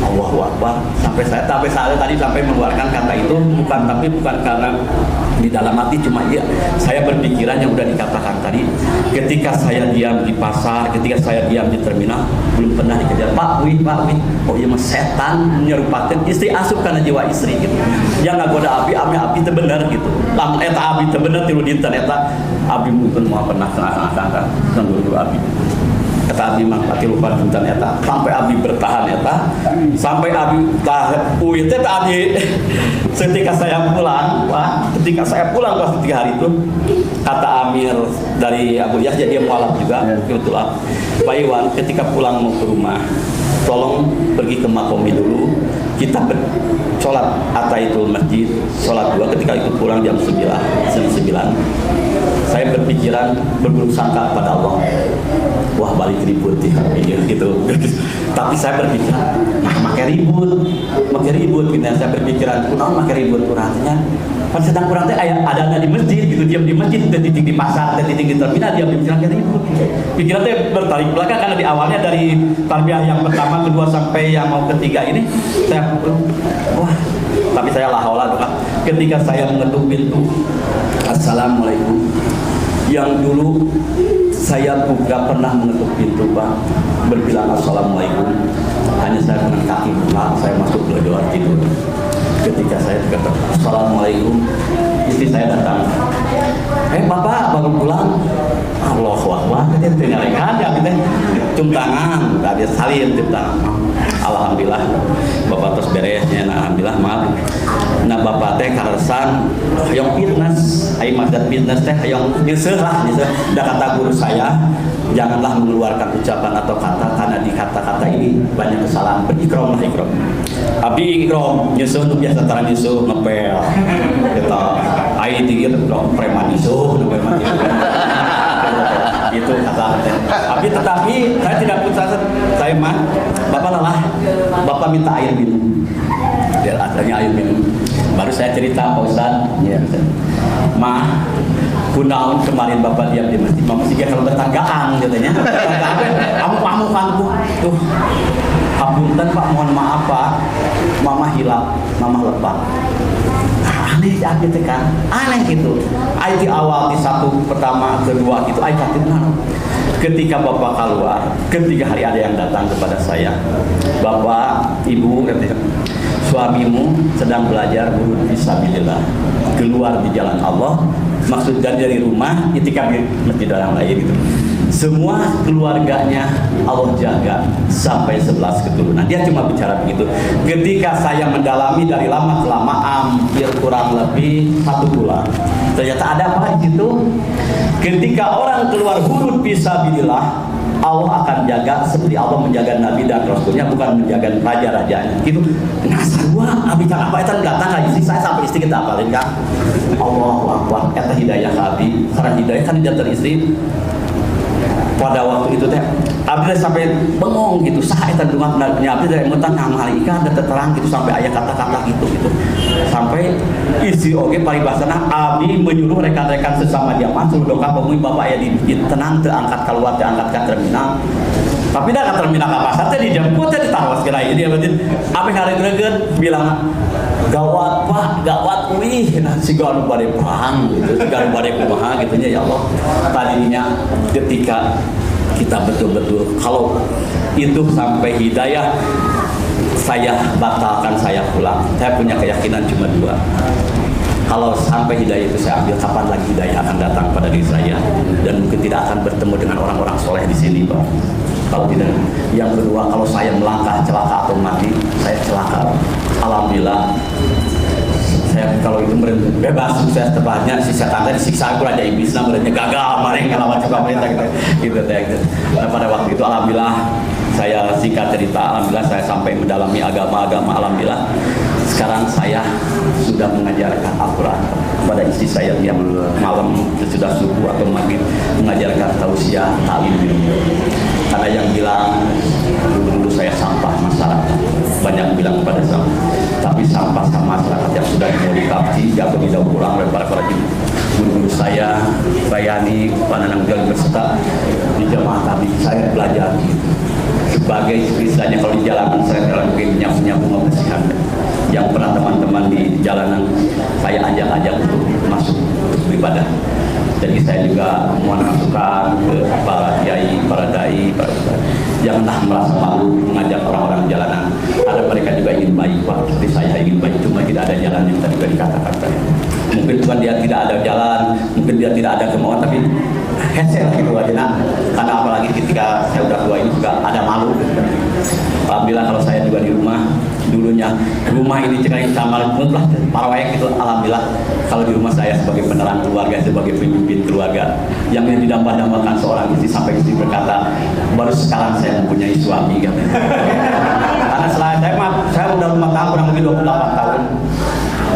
Allahu Akbar. Sampai saya tadi sampai mengeluarkan kata itu bukan karena di dalam hati, cuma iya saya berpikiran yang udah dikatakan tadi. Ketika saya diam di pasar, ketika saya diam di terminal, belum pernah dikejar Pak Wi. Oh iya mas setan menyerupakan istri asup karena jiwa istri gitu. Yang nggak goda abi itu benar gitu. Lamun eta abi itu benar tiru dinten eta abi mungkin mau pernah kan dulu abi. Kata abi mah pati lupa dinten eta sampai abi bertahan eta sampai abi uit teh abi ketika saya pulang pas 3 hari itu kata Amir dari Abu Yahya dia mualaf juga kebetulan Pak Iwan ketika pulang mau ke rumah tolong pergi ke Makomi dulu kita sholat ataitul masjid sholat 2 ketika itu pulang jam 9 saya berpikiran berburuk sangka pada Allah wah balik ribut ya gitu tapi saya berpikiran makai ribut gitu saya berpikiran kunaon makai ribut kurangnya kan sedang kurang teh ada di masjid gitu diam di masjid titik di pasar titik di terminal diam di masjid ribut pikiran teh bertarik belakang karena di awalnya dari tarbiyah yang pertama kedua sampai yang mau ketiga ini saya wah tapi saya la haula ketika saya mengetuk pintu assalamualaikum yang dulu saya bukan pernah mengetuk pintu Pak berbilang assalamualaikum hanya saya dengan kaki buka saya masuk ke luar tidur ketika saya berkata assalamualaikum istri saya datang Bapak baru pulang Allahu Akbar kita tinggalkan ya kita cium tangan dia salin cium tangan alhamdulillah Bapak terus beresnya alhamdulillah maaf nah Bapak teh karesan hayang fitness ai maksud fitness teh hayang nyeuseul da kata guru saya janganlah mengeluarkan ucapan atau kata karena di kata-kata ini banyak kesalahan berikram abi ikram nyeuseul nu biasa tara nyeuseul ngepel eta ai tinggi preman nyeuseul preman itu kata tapi saya tidak putus saya mah Bapak lelah Bapak minta air minum dia adanya air minum baru saya cerita Pak Ustaz ya mah kunaon kemarin Bapak diam di masjid Mama sih kalau tetanggaan katanya kamu tuh hapunten Pak mohon maaf Pak Mama hilang Mama lepas aneh aja kan aneh gitu ai di awal di satu pertama kedua gitu ai katina ketika Bapak keluar ketiga hari ada yang datang kepada saya Bapak Ibu katanya suamimu sedang belajar guru fisabilillah keluar di jalan Allah maksudnya dari rumah itikaf di masjid orang lain gitu semua keluarganya Allah jaga sampai 11 keturunan dia cuma bicara begitu ketika saya mendalami dari lama ke lama hampir kurang lebih 1 bulan ternyata ada apa di situ ketika orang keluar huruf fisabilillah Allah akan jaga seperti Allah menjaga Nabi dan Rasulnya bukan menjaga raja-rajanya gitu nah gua abi cak apa itu datang lagi sih saya sampai istri kita apalin kan Allahu Akbar eta hidayah abi karena hidayah kan jantan istri pada waktu itu teh abdi sampai bengong gitu sah eta dumah abdi dari mutan ngamalika dan terang gitu sampai aya kata-kata gitu sampai isi oge paribasana abdi menyuruh rekan-rekan sesama dia masuk doka pemui Bapak aya di tenang teu angkat keluar teu angkat ke terminal tapi dah ke terminal ka pasar teh dijemput teh ditaros kira ieu dia berarti abdi ngaregreugeun bilang gawat Pak gawat wih nah siga anu bade perang gitu siga anu bade kumaha gitu nya ya Allah tadinya ketika kita betul-betul kalau itu sampai hidayah saya batalkan saya pulang saya punya keyakinan cuma 2 kalau sampai hidayah itu saya ambil kapan lagi hidayah akan datang pada diri saya dan mungkin tidak akan bertemu dengan orang-orang soleh di sini Pak kalau tidak yang kedua kalau saya melangkah celaka atau mati saya celaka alhamdulillah saya kalau itu bebas sukses tepatnya si setan tadi siksa aku raja iblis namanya gagal maring ngelawan juga pemerintah gitu. Nah, pada waktu itu alhamdulillah saya singkat cerita alhamdulillah saya sampai mendalami agama-agama alhamdulillah sekarang saya sudah mengajarkan Al-Quran pada istri saya yang malam sudah subuh atau maghrib mengajarkan tausiah ta'lim karena yang bilang dulu saya sampah masyarakat banyak bilang kepada saya tapi sampah masyarakat yang sudah dimodifikasi atau didaur ulang oleh para guru-guru saya Bayani Pananang Gali berserta di jamaah tabligh saya belajar gitu. Sebagai istilahnya kalau di jalanan saya mungkin nyapu-nyapu membersihkan. Yang pernah teman-teman di jalanan saya ajak-ajak untuk masuk untuk beribadah. Jadi saya juga mohon masukan ke para kiai, para dai, janganlah merasa malu mengajak orang-orang jalanan. Ada mereka juga ingin baik, Pak. Seperti saya ingin baik, cuma tidak ada jalan yang tadi dikatakan saya. Mungkin bukan dia tidak ada jalan, mungkin dia tidak ada kemauan, tapi hesel gitu aja. Nah, karena apalagi ketika saya udah tua ini juga ada malu. Alhamdulillah kalau saya juga di rumah dulunya rumah ini cekai kamar mutlak para wayak itu, alhamdulillah kalau di rumah saya sebagai penerang keluarga, sebagai pemimpin keluarga yang didambakan seorang istri sampai istri berkata baru sekarang saya mempunyai suami gitu. Karena setelah saya udah rumah tangga kurang lebih 28 tahun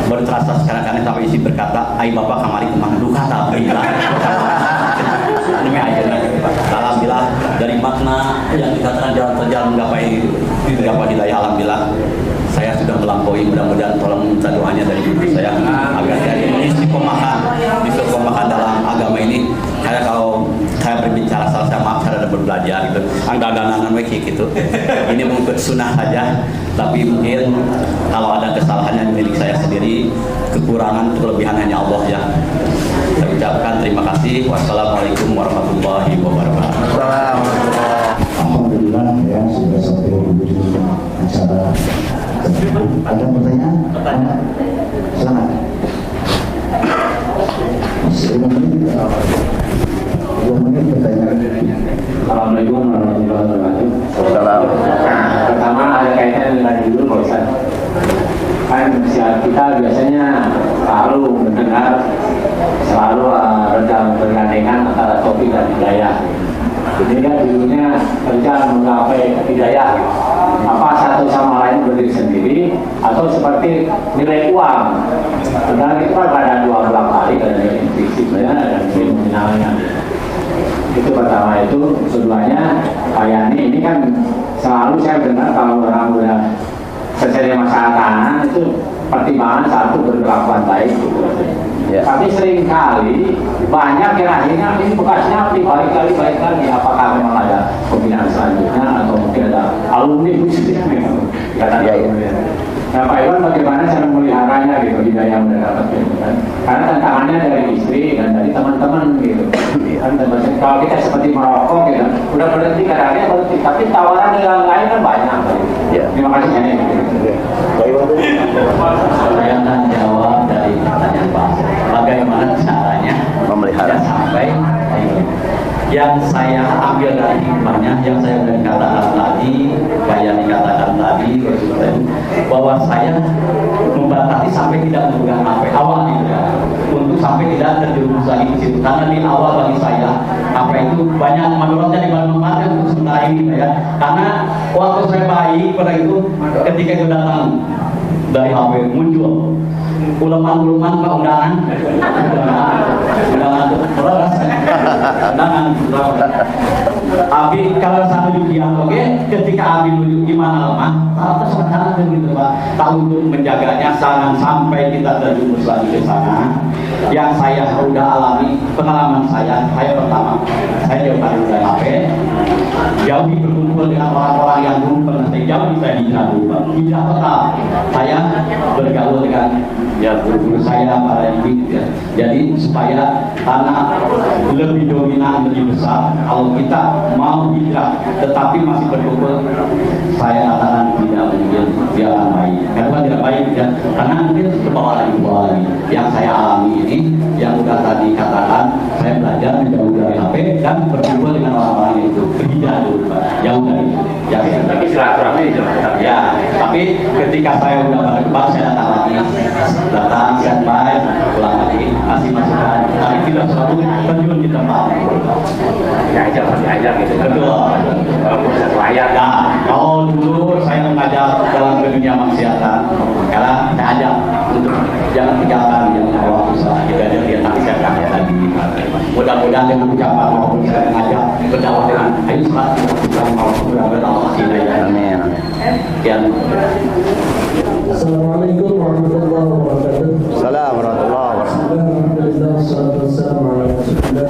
baru terasa sekarang karena sampai istri berkata ai bapak kamari kemana lu kata berilah. Ini aja alhamdulillah dari makna yang dikatakan jalan terjalan menggapai hidayah, alhamdulillah saya sudah melampaui. Mudah-mudahan tolong minta doanya dari ibu saya agar saya istiqomah dalam agama ini. Karena kalau saya berbicara saya maaf saya ada belajar gitu, angganan gitu. Ini mengikut sunnah saja, tapi mungkin kalau ada kesalahannya milik saya sendiri, kekurangan kelebihan hanya Allah ya. Saya ucapkan terima kasih. Wassalamualaikum warahmatullahi wabarakatuh. Alhamdulillah ya sudah sampai di ujung acara. Ada pertanyaan? Silakan. Masih 5 menit. 2 menit pertanyaan. Assalamualaikum warahmatullahi wabarakatuh. Salam. Pertama ada kaitan dengan judul Pak Ustaz. Kan kita biasanya selalu mendengar bergandengan antara topik dan hidayah. Ini kan judulnya kerja menggapai hidayah. Apa satu sama lain berdiri sendiri atau seperti nilai uang? Padahal itu kan ada dua belah kali, ada nilai intrinsipnya dan nilai nominalnya. Itu pertama. Itu keduanya kayak ini kan selalu saya dengar kalau orang udah selesai masalah tanah itu pertimbangan satu berkelakuan baik gitu. Ya. Tapi seringkali banyak yang akhirnya ini bekasnya dibalik-kali apakah memang ada pembinaan selanjutnya atau mungkin ada alumni khususnya memang kata Ya. Nah Pak Iwan bagaimana cara memeliharanya gitu hidayah yang udah dapat gitu kan? Karena tantangannya dari istri dan dari teman-teman gitu. Kan kalau kita seperti merokok gitu, udah berhenti kadang-kadang berhenti, tapi tawaran yang lain kan banyak. Ya. Terima kasih ya. Saya akan jawab dari pertanyaan Pak. Bagaimana caranya Memelihara. sampai yang saya ambil dari hikmahnya, yang saya sudah katakan tadi, kayak dikatakan tadi, bahwa saya membatasi sampai tidak memegang HP awal gitu ya, untuk sampai tidak terjerumus lagi di situ. Karena di awal bagi saya HP itu banyak menurutnya dimanfaatkan untuk sementara ini ya. Karena waktu saya bayi pada itu, ketika itu datang dari HP muncul ulaman undangan Abi kalau satu judian oke, ketika Abi menuju gimana lemah, harus sekarang gitu Pak. Tahu untuk menjaganya jangan sampai kita terjerumus lagi ke sana. Yang saya sudah alami pengalaman saya pertama, saya jauh dari HP, jauh berkumpul dengan orang-orang yang dulu pernah saya jauh saya hijrah dulu, hijrah total. Saya bergaul dengan ya guru-guru saya para ibu ya. Jadi supaya tanah lebih dominan, lebih besar. Kalau kita mau hijrah tetapi masih berkumpul, saya katakan tidak mungkin dia akan baik. Kenapa tidak baik ya? Karena mungkin ke bawah lagi. Yang saya alami ini, yang sudah tadi katakan, saya belajar menjauh dari HP dan berkumpul dengan orang-orang itu berhijrah dulu, jauh dari itu. Ya, Tapi silaturahmi ya, tapi ketika saya udah berkembang, saya datang standby, pulang lagi, kasih masukan. Tapi tidak selalu terjun di tempat. diajar gitu. Betul. Kalau proses layak. Nah, kalau dulu saya mengajar dalam dunia maksiatan, karena saya ajak untuk jangan tinggalkan yang waktu saat kita ada dia, tapi saya akan lagi. Mudah-mudahan dengan ucapan maupun saya mengajak berdakwah dengan ayo sholat kita mudah-mudahan Allah kasih hidayah. Amin. Sekian. Assalamualaikum warahmatullahi wabarakatuh. Salam warahmatullahi wabarakatuh. Alhamdulillah, wassalatu wassalamu ala rasulillah.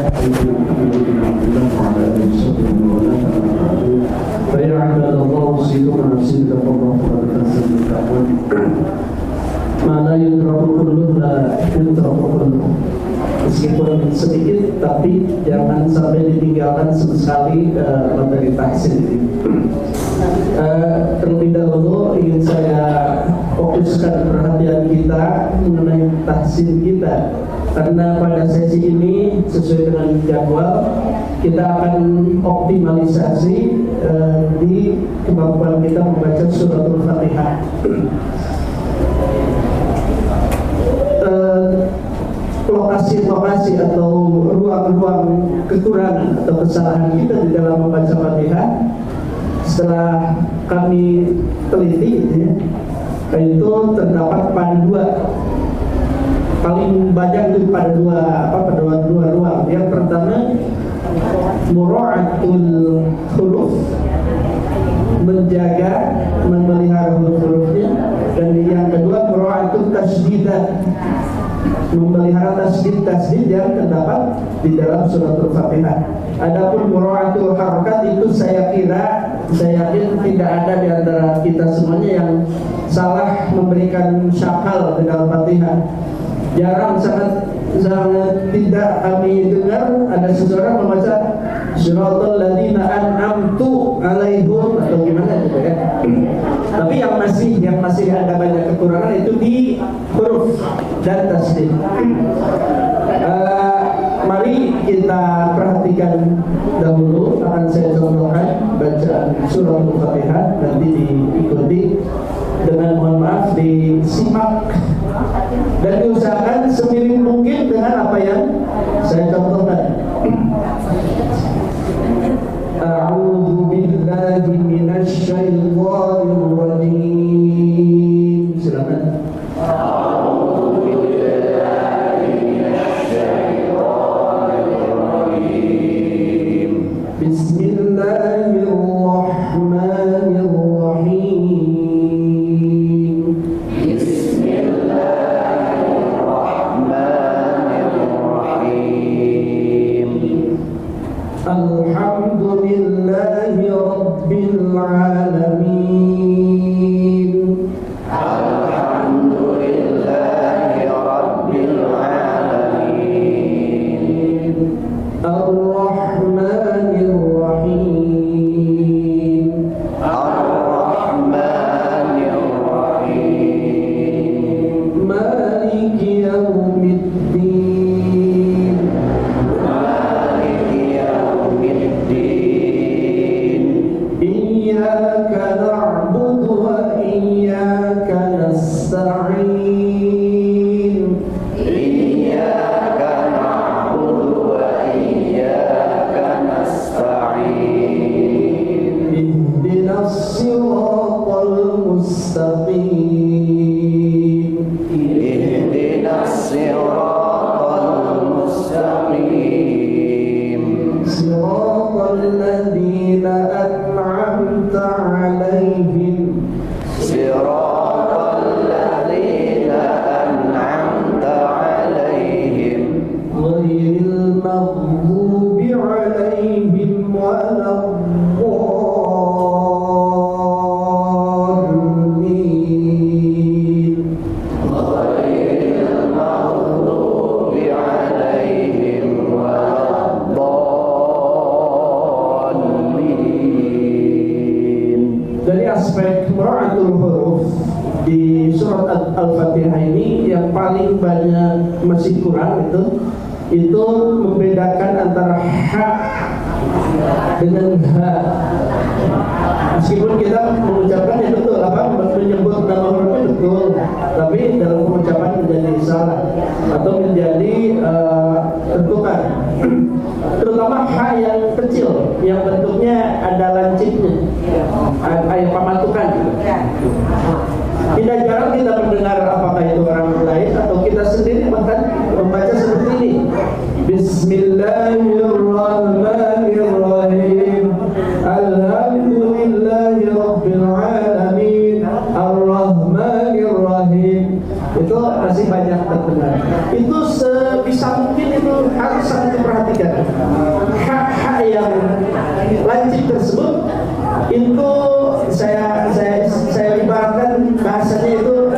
jangan sampai ditinggalkan sama sekali materi tahsin ini. Terlebih dahulu ingin saya fokuskan perhatian kita mengenai tahsin kita, karena pada sesi ini sesuai dengan jadwal kita akan optimalisasi di kemampuan kita membaca suratul Fatihah. Lokasi-lokasi atau ruang-ruang kekurangan atau kesalahan kita di dalam membaca Fatihah setelah kami teliti itu terdapat pada dua, paling banyak itu pada dua ruang. Yang pertama mura'atul huruf, menjaga, memelihara huruf-hurufnya, dan yang kedua mura'atul tasdidat, memelihara tasdid yang terdapat di dalam suratul Fatihah. Adapun mura'atul harakat itu saya yakin tidak ada di antara kita semuanya yang salah memberikan syakal di dalam Fatihah. Jarang, sangat tidak kami dengar ada seseorang membaca suratul ladzina an'amtu alaihim atau gimana gitu ya. Tapi yang masih ada banyak kekurangan itu di huruf dan tasdid. Mari kita perhatikan dahulu, akan saya contohkan bacaan suratul Fatihah, nanti diikuti dengan mohon maaf disimak dan diusahakan semirip mungkin dengan apa yang saya contohkan. A'udzu billahi minasy syaithanir rajim. Silakan. Al-Fatihah ini yang paling banyak masih kurang itu membedakan antara ha dengan ha. Meskipun kita mengucapkan itu betul, menyebut nama hurufnya betul, tapi dalam pengucapan menjadi salah atau menjadi tertukar. Terutama ha yang kecil, yang bentuknya ada lancipnya, ayat pamatukan. Tidak jarang kita mendengar apakah itu orang lain atau kita sendiri bahkan membaca seperti ini. Bismillahirrahmanirrahim. Alhamdulillahi rabbil alamin. Ar-Rahmanirrahim. Itu masih banyak terdengar. Itu sebisa mungkin itu harus sangat diperhatikan. Hak yang lancip tersebut itu saya ibaratkan bahasanya itu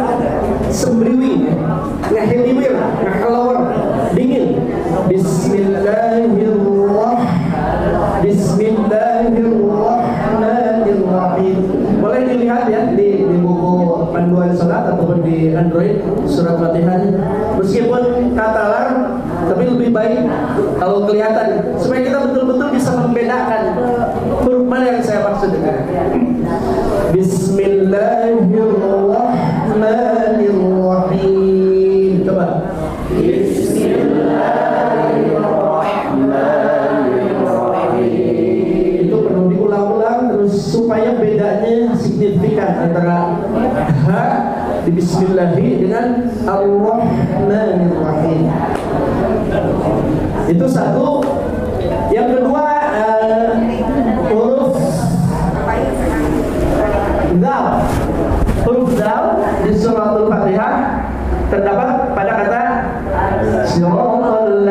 sembriwi, ngahiliwir, ngahalawar, dingin. Bismillahirrahmanirrahim. Android surat Fatihah. Meskipun katalar, tapi lebih baik kalau kelihatan supaya kita betul-betul bisa membedakan huruf mana yang saya maksud dengan Bismillahirrahmanirrahim. Coba. Bismillahirrahmanirrahim. Itu perlu diulang-ulang terus supaya bedanya signifikan antara ha di Bismillahi dengan Ar-Rahmanir-Rahim. Itu satu. Yang kedua, huruf Zal. Huruf Zal di suratul Fatihah terdapat pada kata Siratal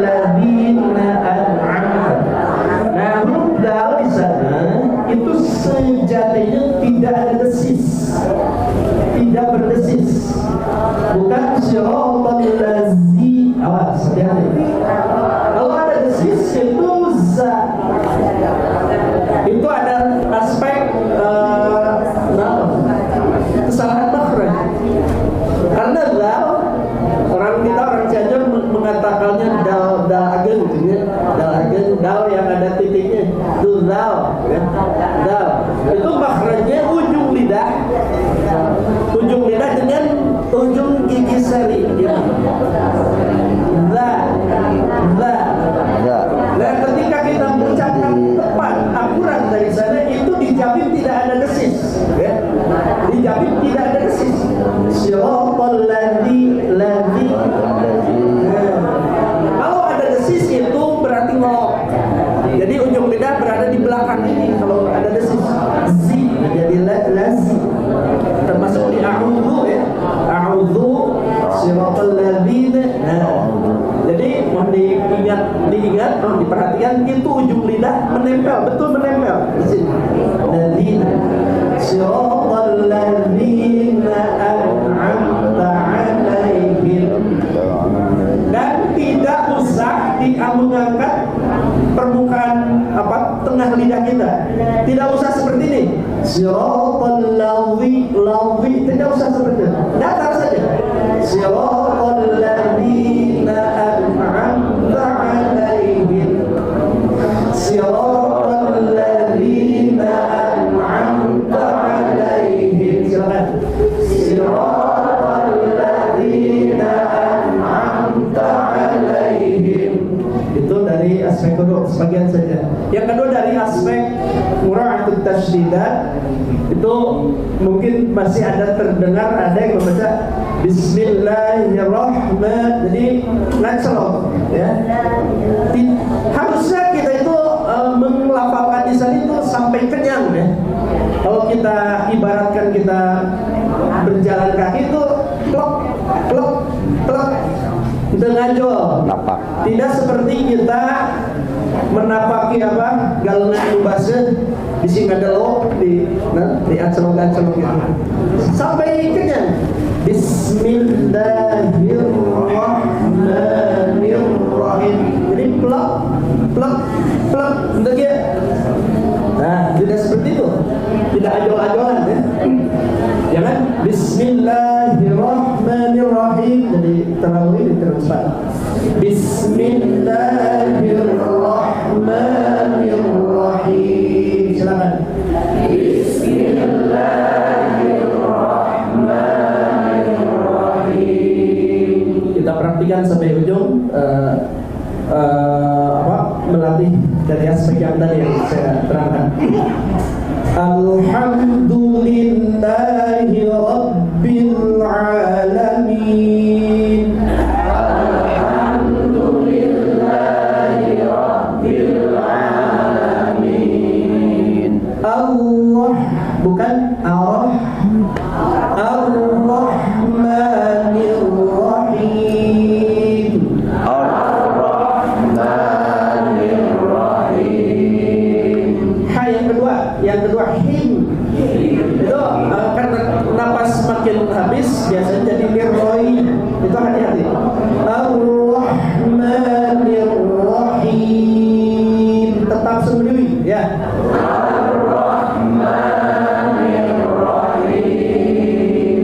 ladzina an'amta. Nah, huruf Zal di sana itu sejatinya tidak ada desis, tidak berdesis, bukan siratal ladzi. Awas, hati-hati. Kalau ada desis itu za, itu ada aspek kesalahan makhraj. Karena zal, orang Cianjur mengatakannya dal ageng, dal yang ada titiknya, itu zal, ya. Zal itu makhrajnya ujung lidah dengan ujung gigi seri, gitu. Nah, ketika kita mengucapkan tepat, akurat dari sana, itu dijamin tidak ada desis, ya. Dijamin tidak ada desis. Siratal ladzi. Kalau ada desis itu berarti ngolok. Jadi ujung lidah berada di belakang ini. Kalau ada desis, zi jadi lazi. Termasuk di a'udzu, ya. A'udzu siratal ladzina. Jadi mohon diingat, diperhatikan, itu ujung lidah menempel, betul menempel di sini. Ladzina siratal ladzina an'amta 'alaihim. Dan tidak usah mengangkat permukaan tengah lidah kita. Tidak usah seperti ini. Siratal ladzi, tidak usah seperti itu. Datar saja. Siratal ladzina an'amta 'alaihim. Siratal ladzina an'amta 'alaihim. Silakan. Siratal ladzina an'amta 'alaihim. Itu dari aspek huruf sebagian saja. Yang kedua dari aspek mura'atut tasydidat, itu mungkin masih ada terdengar ada yang membaca Bismillahirrahmanirrahim, jadi ngacelok, ya. Harusnya kita itu melafalkan lisan itu sampai kenyang, ya. Kalau kita ibaratkan kita berjalan kaki itu plok ngajol. Tidak seperti kita menapaki galengan ubase di singadelo di acelok-acelok gitu. Sampai kenyang. Bismillahirrahmanirrahim. Jadi plak begitu. Nah, tidak seperti itu. Tidak ajol-ajolan, ya. Jangan Bismillahirrahmanirrahim. Jadi terlalu diteruskan. Bismillahirrahmanirrahim. Silakan. Bismillahirrahmanirrahim. Kita praktikan sampai ujung. Melatih dari aspek yang tadi yang saya terangkan. Alhamdulillahi Rabbil Alamin. Alhamdulillahi Rabbil Alamin. Allah, bukan Allah. Ar-Rahmanir-Rahim. Yang kedua him. Itu karena napas semakin habis biasanya jadi nirroi. Itu hati-hati. Ar-Rahmanir-Rahim. Tetap sembunyi, ya. Ar-Rahmanir-Rahim.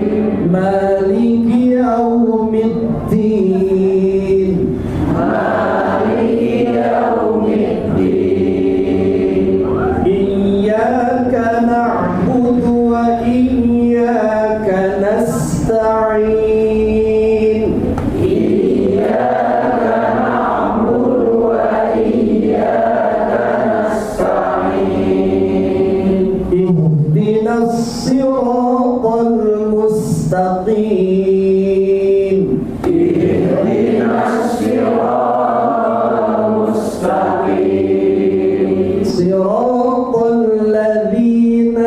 صراط الذين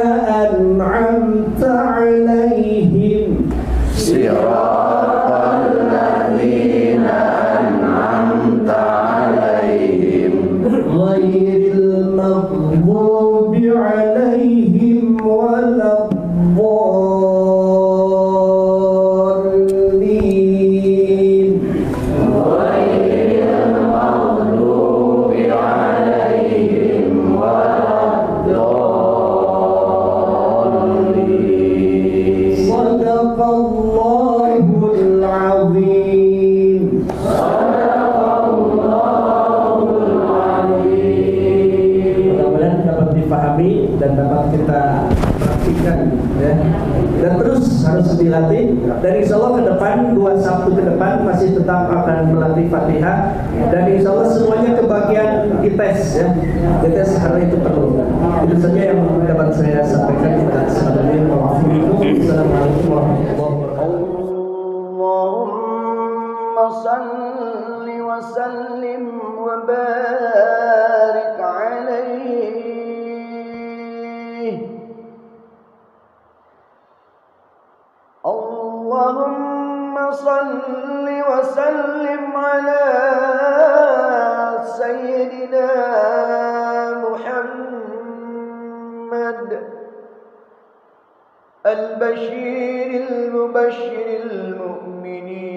أنعمت عليهم صراط الذين أنعمت عليهم غير المغضوب عليهم ولا الضالين غير المغضوب عليهم ولا الضالين صدق الله العظيم. Mudah-mudahan dapat dipahami dan dapat kita praktikkan, ya. Dan terus harus dilatih. Dan insya Allah ke depan 2 Sabtu ke depan masih tetap akan melatih Fatihah. Dan insya Allah semuanya kebagian dites, ya. Dites karena itu perlu. Itu saja yang dapat saya sampaikan. Assalamualaikum warahmatullahi wabarakatuh. اللهم صل وسلم وبارك عليه اللهم صل وسلم على سيدنا محمد البشير المبشر المؤمنين